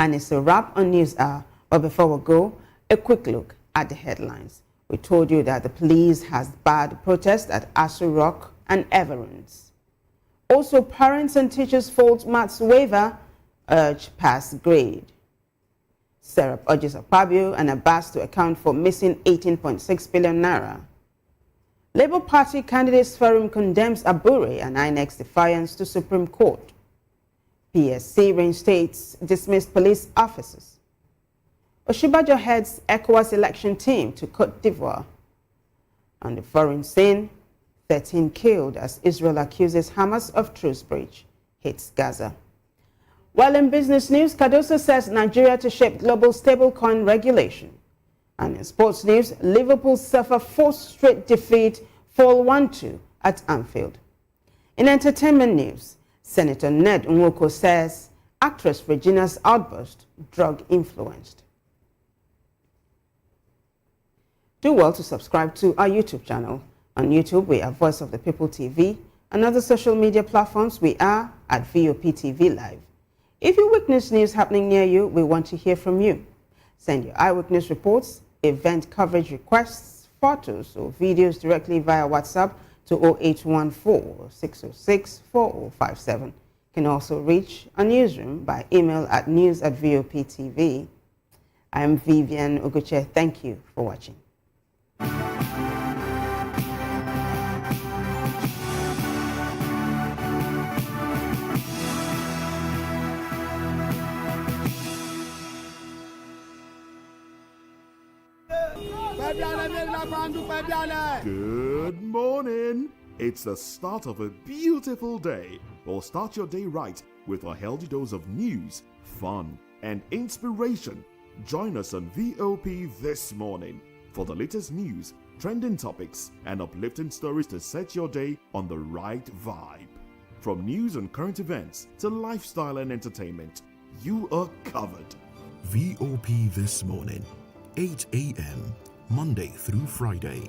And it's a wrap on News Hour, but before we go, a quick look at the headlines. We told you that the police has barred protests at Asu Rock and Environs. Also, parents and teachers fault maths waiver, urge pass grade. Serap urges Akpabio and Abbas to account for missing 18.6 billion naira. Labour Party candidates forum condemns Abure and INEC's defiance to Supreme Court. PSC reinstates dismissed police officers. Oshibajo heads ECOWAS election team to Côte d'Ivoire. On the foreign scene, 13 killed as Israel accuses Hamas of truce breach, hits Gaza. While in business news, Cardoso says Nigeria to shape global stablecoin regulation. And in sports news, Liverpool suffer fourth straight defeat, fall 1-2 at Anfield. In entertainment news, Senator Ned Nwoko says actress Regina's outburst drug-influenced. Do well to subscribe to our YouTube channel. On YouTube, we are Voice of the People TV, and other social media platforms, we are at VOP TV Live. If you witness news happening near you, we want to hear from you. Send your eyewitness reports, event coverage requests, photos, or videos directly via WhatsApp to 0814-606-4057. You can also reach our newsroom by email at news@VOPTV. I am Vivian Uguche. Thank you for watching. Good morning. It's the start of a beautiful day. Well, start your day right with a healthy dose of news, fun, and inspiration. Join us on VOP this morning for the latest news, trending topics, and uplifting stories to set your day on the right vibe. From news and current events to lifestyle and entertainment, you are covered. VOP This Morning, 8 a.m., Monday through Friday.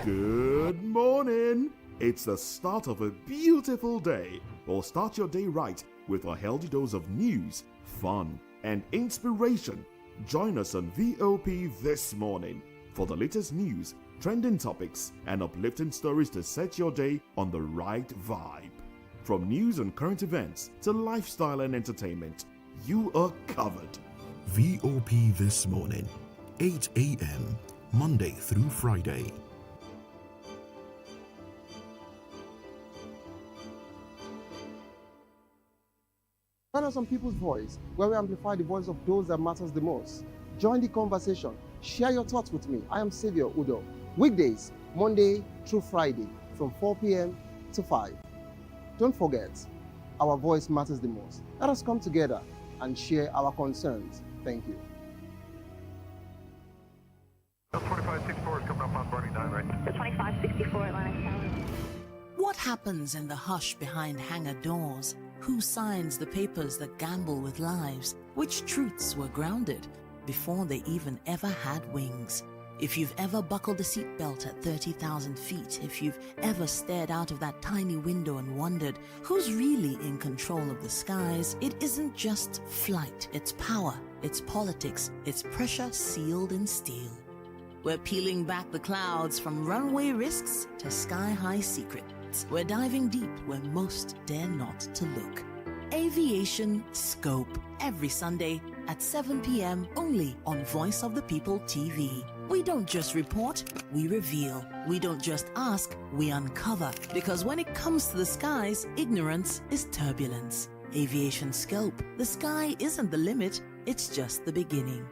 Good morning. It's the start of a beautiful day. Well, start your day right with a healthy dose of news, fun, and inspiration. Join us on VOP this morning for the latest news, trending topics, and uplifting stories to set your day on the right vibe. From news and current events to lifestyle and entertainment, you are covered. VOP This Morning, 8 a.m., Monday through Friday. Join us on People's Voice, where we amplify the voice of those that matters the most. Join the conversation. Share your thoughts with me. I am Xavier Udo. Weekdays, Monday through Friday, from 4 p.m. to 5. Don't forget, our voice matters the most. Let us come together and share our concerns. Thank you. 2564 is coming up on Barney 9 right. 2564 Atlantic Tower. What happens in the hush behind hangar doors? Who signs the papers that gamble with lives? Which truths were grounded before they even ever had wings? If you've ever buckled a seatbelt at 30,000 feet, if you've ever stared out of that tiny window and wondered who's really in control of the skies, it isn't just flight, it's power, it's politics, it's pressure sealed in steel. We're peeling back the clouds from runway risks to sky-high secrets. We're diving deep where most dare not to look. Aviation Scope, every Sunday at 7 p.m. only on Voice of the People TV. We don't just report, we reveal. We don't just ask, we uncover. Because when it comes to the skies, ignorance is turbulence. Aviation scope. The sky isn't the limit, it's just the beginning.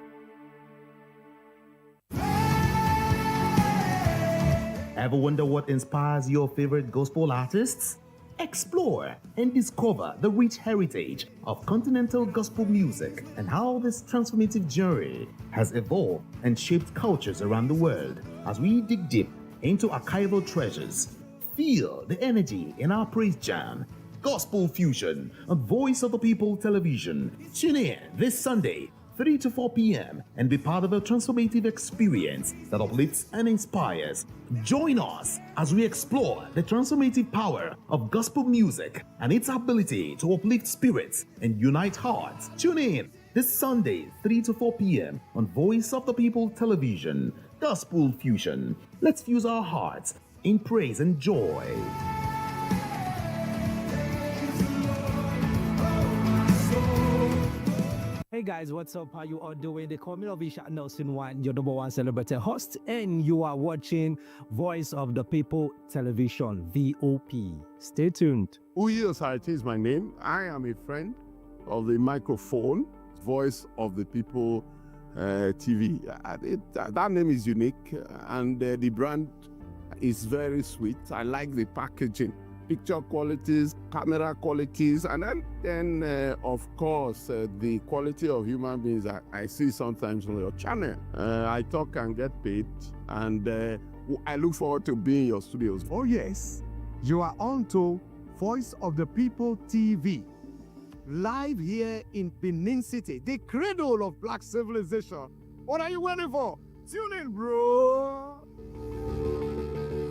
Ever wonder what inspires your favorite gospel artists? Explore and discover the rich heritage of continental gospel music and how this transformative journey has evolved and shaped cultures around the world. As we dig deep into archival treasures, feel the energy in our praise jam, Gospel Fusion on Voice of the People Television. Tune in this Sunday, 3 to 4 p.m. and be part of a transformative experience that uplifts and inspires. Join us as we explore the transformative power of gospel music and its ability to uplift spirits and unite hearts. Tune in this Sunday, 3 to 4 p.m. on Voice of the People Television. Gospel Fusion. Let's fuse our hearts in praise and joy. Hey guys, what's up? How you all doing? They call me Lovisha Nelson One, your number one celebrity host, and you are watching Voice of the People Television, VOP. Stay tuned. Uyi Osarite is my name. I am a friend of the microphone, Voice of the People TV. That name is unique, and the brand is very sweet. I like the packaging. Picture qualities, camera qualities, and then of course, the quality of human beings that I see sometimes on your channel. I talk and get paid, and I look forward to being in your studios. Oh yes, you are on to Voice of the People TV, live here in Benin City, the cradle of black civilization. What are you waiting for? Tune in, bro.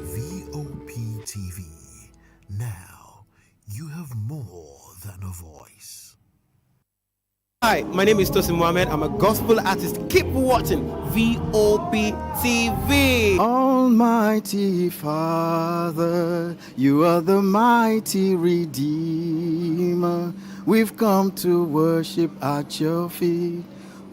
VOP TV. Now, you have more than a voice. Hi, my name is Tosin Mohammed. I'm a gospel artist. Keep watching VOP TV. Almighty Father, you are the mighty Redeemer. We've come to worship at your feet,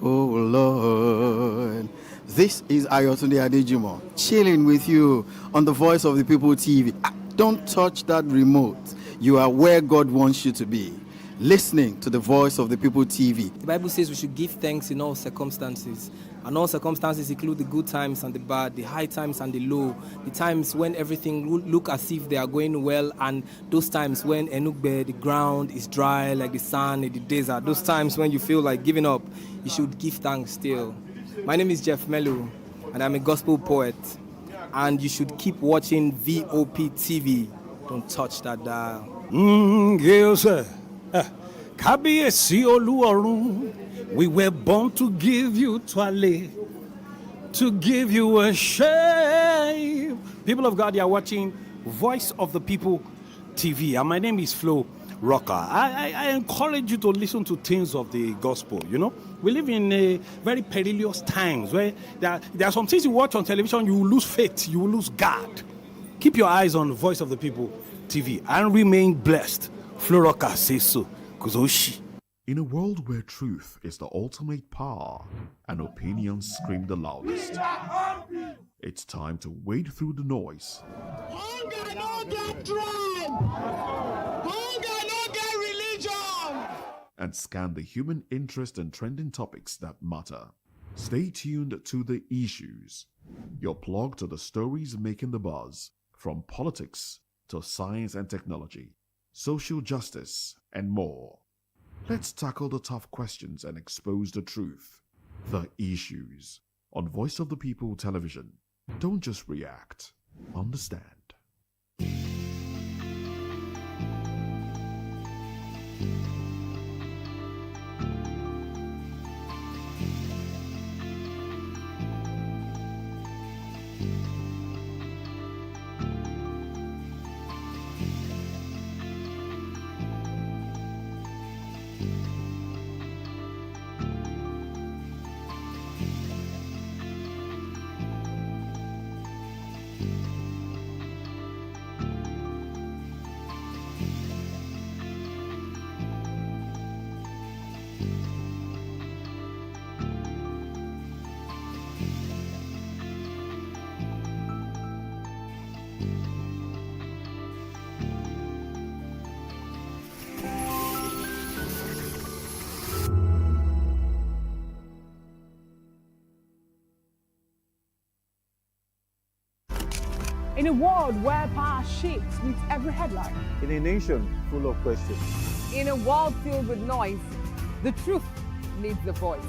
oh Lord. This is Ayotunde Adejumo, chilling with you on the Voice of the People TV. Don't touch that remote. You are where God wants you to be. Listening to the Voice of the People TV. The Bible says we should give thanks in all circumstances. And all circumstances include the good times and the bad, the high times and the low, the times when everything look as if they are going well, and those times when Enugbe, the ground is dry like the sand in the desert. Those times when you feel like giving up, you should give thanks still. My name is Jeff Melu, and I'm a gospel poet. And you should keep watching VOP TV. Don't touch that dial. Yes, sir. We were born to give you twale, to give you a shape. People of God, you are watching Voice of the People TV, and my name is Flo Rocker. I encourage you to listen to things of the gospel. You know, we live in a very perilous times where there are some things you watch on television, you will lose faith, you will lose God. Keep your eyes on Voice of the People TV and remain blessed. Flo Rocker says so. Kuzoshi. In a world where truth is the ultimate power and opinions scream the loudest, it's time to wade through the noise. Hunger no get tribe. Hunger no get religion. And scan the human interest and trending topics that matter. Stay tuned to The Issues, your plug to the stories making the buzz, from politics to science and technology, social justice, and more. Let's tackle the tough questions and expose the truth. The Issues on Voice of the People Television. Don't just react, understand. In a world where power shifts with every headline. In a nation full of questions. In a world filled with noise, the truth needs a voice.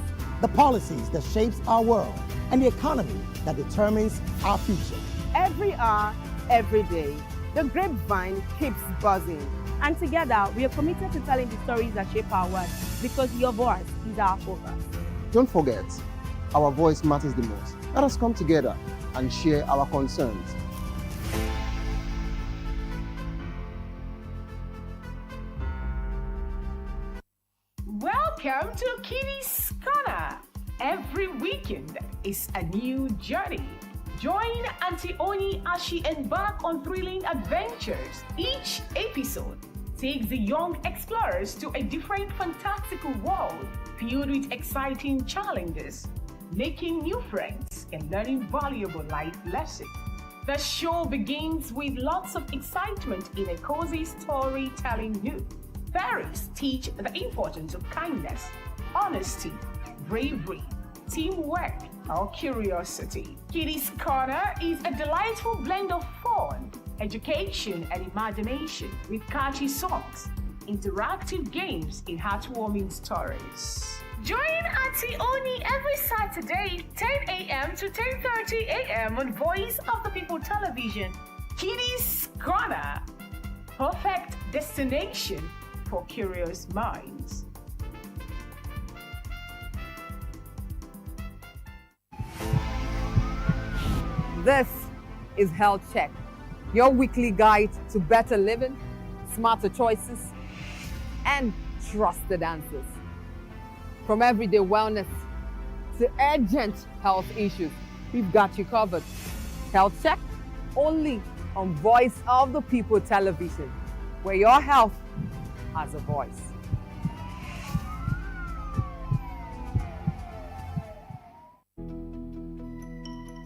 The policies that shapes our world and the economy that determines our future. Every hour, every day, the grapevine keeps buzzing. And together, we are committed to telling the stories that shape our world because your voice is our focus. Don't forget, our voice matters the most. Let us come together and share our concerns. Welcome to Kitty's Corner. Every weekend is a new journey. Join Auntie Oni as she embarks on thrilling adventures. Each episode takes the young explorers to a different fantastical world filled with exciting challenges, making new friends and learning valuable life lessons. The show begins with lots of excitement in a cozy storytelling mood. Fairies teach the importance of kindness, honesty, bravery, teamwork, or curiosity. Kitty's Corner is a delightful blend of fun, education, and imagination with catchy songs, interactive games, and heartwarming stories. Join Auntie Oni every Saturday, 10 a.m. to 10:30 a.m. on Voice of the People Television. Kitty's Corner, perfect destination for curious minds. This is Health Check, your weekly guide to better living, smarter choices, and trusted answers. From everyday wellness to urgent health issues, we've got you covered. Health Check only on Voice of the People Television, where your health has a voice.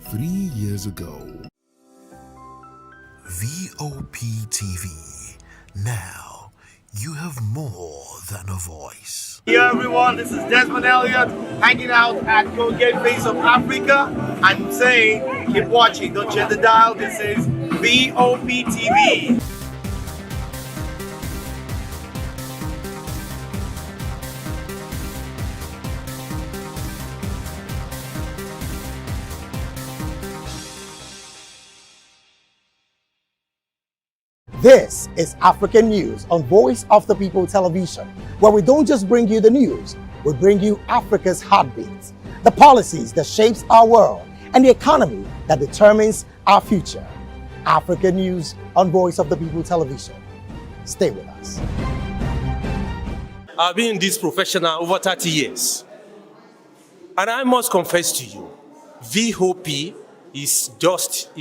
3 years ago, VOP TV. Now you have more than a voice. Hey everyone, this is Desmond Elliott hanging out at Colgate Face of Africa. I'm saying keep watching, don't change the dial. This is VOP TV. This is African News on Voice of the People Television, where we don't just bring you the news, we bring you Africa's heartbeats, the policies that shapes our world, and the economy that determines our future. African News on Voice of the People Television. Stay with us. I've been in this profession over 30 years. And I must confess to you, VOP is just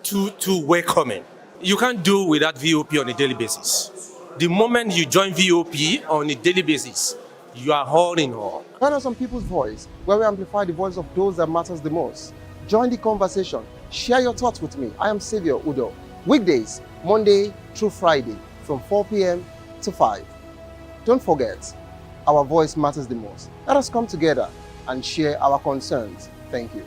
too welcoming. You can't do without VOP on a daily basis. The moment you join VOP on a daily basis, you are all in all. Join us on People's Voice, where we amplify the voice of those that matters the most. Join the conversation. Share your thoughts with me. I am Xavier Udo. Weekdays, Monday through Friday, from 4 p.m. to 5. Don't forget, our voice matters the most. Let us come together and share our concerns. Thank you.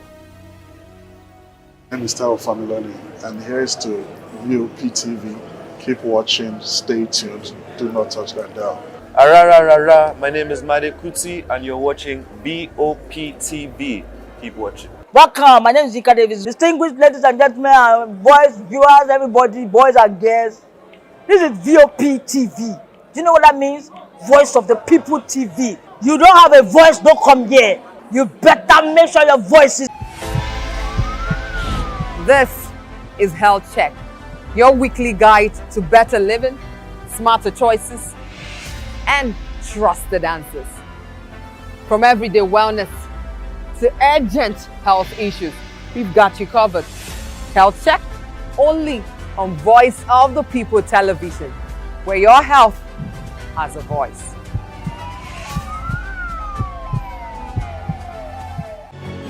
My name is Tao Familoni, and here's to VOP TV. Keep watching, stay tuned, do not touch that dial. Arararara, my name is Made Kuti, and you're watching VOP TV. Keep watching. Welcome, my name is Zika Davis. Distinguished ladies and gentlemen, boys, viewers, everybody, boys and girls. This is VOP TV. Do you know what that means? Voice of the People TV. You don't have a voice, don't come here. You better make sure your voice is. This is Health Check, your weekly guide to better living, smarter choices, and trusted answers. From everyday wellness to urgent health issues, we've got you covered. Health Check only on Voice of the People Television, where your health has a voice.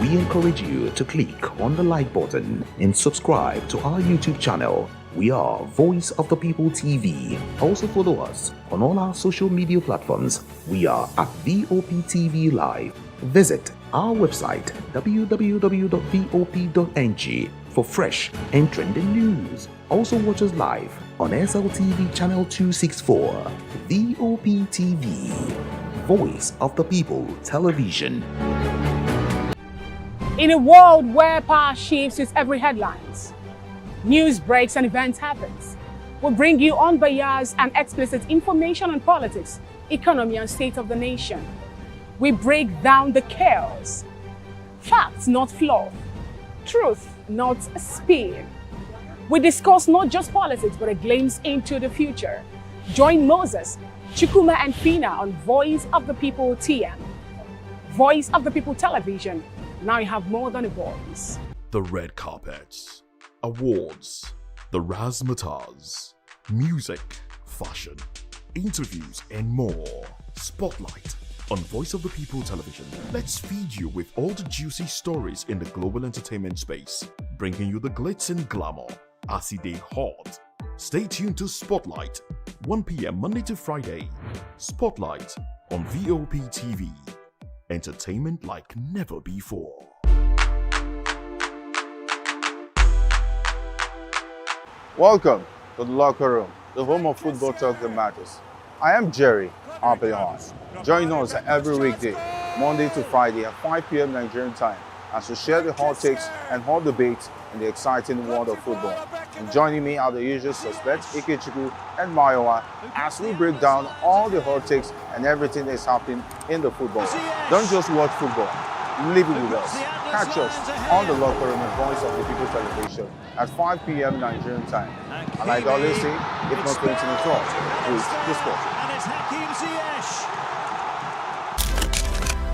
We encourage you to click on the like button and subscribe to our YouTube channel. We are Voice of the People TV. Also follow us on all our social media platforms. We are at VOP TV Live. Visit our website www.vop.ng for fresh and trending news. Also watch us live on SLTV channel 264, VOP TV, Voice of the People Television. In a world where power shifts with every headlines, news breaks and events happens, we bring you unbiased and explicit information on politics, economy and state of the nation. We break down the chaos. Facts, not fluff. Truth, not spin. We discuss not just politics, but a glimpse into the future. Join Moses, Chukuma and Fina on Voice of the People TM. Voice of the People Television. Now you have more than a voice. The red carpets, awards, the razzmatazz, music, fashion, interviews, and more. Spotlight on Voice of the People Television. Let's feed you with all the juicy stories in the global entertainment space, bringing you the glitz and glamour as they hot. Stay tuned to Spotlight, 1 p.m. Monday to Friday. Spotlight on VOP TV. Entertainment like never before. Welcome to the locker room, the home of football talk that matters. I am Jerry Arpelon. Join us every weekday, Monday to Friday at 5 p.m. Nigerian time, as we share the hot takes and hot debates in the exciting world of football. And joining me are the usual suspects, Ikechukwu and Mayowa, as we break down all the hot takes and everything that's happening in the football. Don't just watch football, live it with us. Catch us on the locker room and Voice of the People Television at 5 p.m. Nigerian time. And like I always say, if not 20 minutes off, please discuss.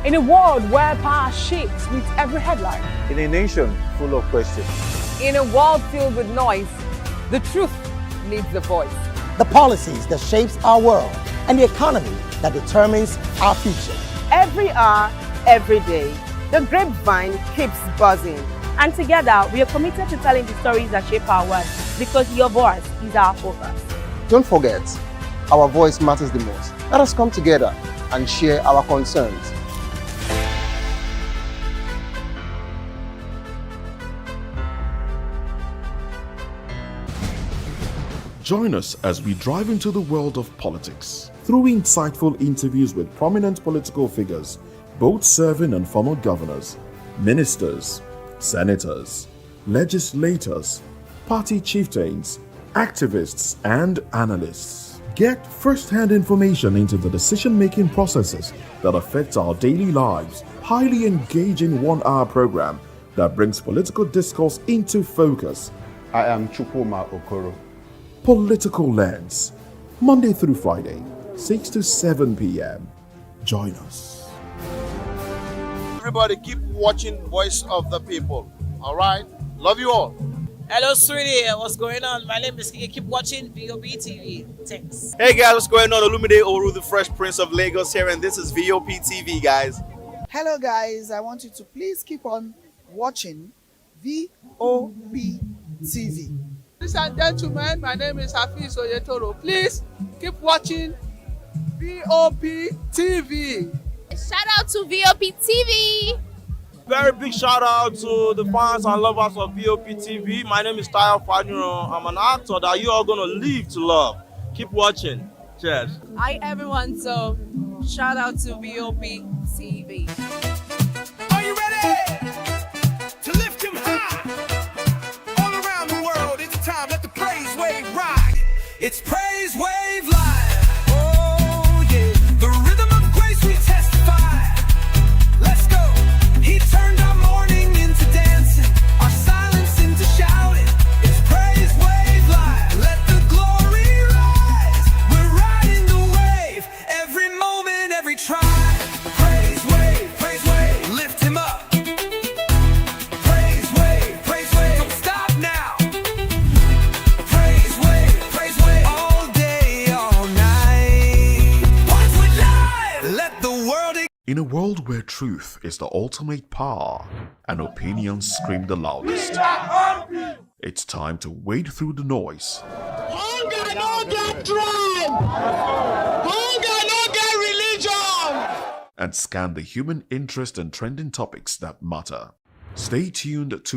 In a world where power shifts with every headline, In a nation full of questions, In a world filled with noise, the truth needs a voice. The policies that shapes our world and the economy that determines our future. Every hour, every day, the grapevine keeps buzzing. And together, we are committed to telling the stories that shape our world, because your voice is our focus. Don't forget, our voice matters the most. Let us come together and share our concerns. Join us as we drive into the world of politics through insightful interviews with prominent political figures, both serving and former governors, ministers, senators, legislators, party chieftains, activists, and analysts. Get first-hand information into the decision-making processes that affect our daily lives. Highly engaging one-hour program that brings political discourse into focus. I am Chukwuma Okoro. Political Lens, Monday through Friday, 6 to 7 p.m. Join us. Everybody keep watching Voice of the People. All right? Love you all. Hello, sweetie. What's going on? My name is Kiki. Keep watching VOP TV. Thanks. Hey guys, what's going on? Olumide Oru, the Fresh Prince of Lagos here, and this is VOP TV, guys. Hello guys, I want you to please keep on watching VOP TV. Ladies and gentlemen, my name is Hafiz Oyetoro. Please keep watching VOP TV. Shout out to VOP TV. Very big shout out to the fans and lovers of VOP TV. My name is Tayo Fanyuro. I'm an actor that you are going to live to love. Keep watching. Cheers. Hi everyone, so shout out to VOP TV. Are you ready to lift him high? All around the world, it's time, let the praise wave ride. It's Praise Wave Live. Oh yeah, the rhythm of grace we testify. Let's go. He turned our mourning into dancing, our silence into shouting. It's Praise Wave Live. Let the glory rise. We're riding the wave, every moment, every tribe. Praise wave, lift him up. Praise wave, don't stop now. Praise wave, all day, all night. Once we're live, let the world. In a world where truth is the ultimate power and opinions scream the loudest, it's time to wade through the noise. Hunger no get tribe. Hunger no get religion. and scan the human interest and trending topics that matter. Stay tuned to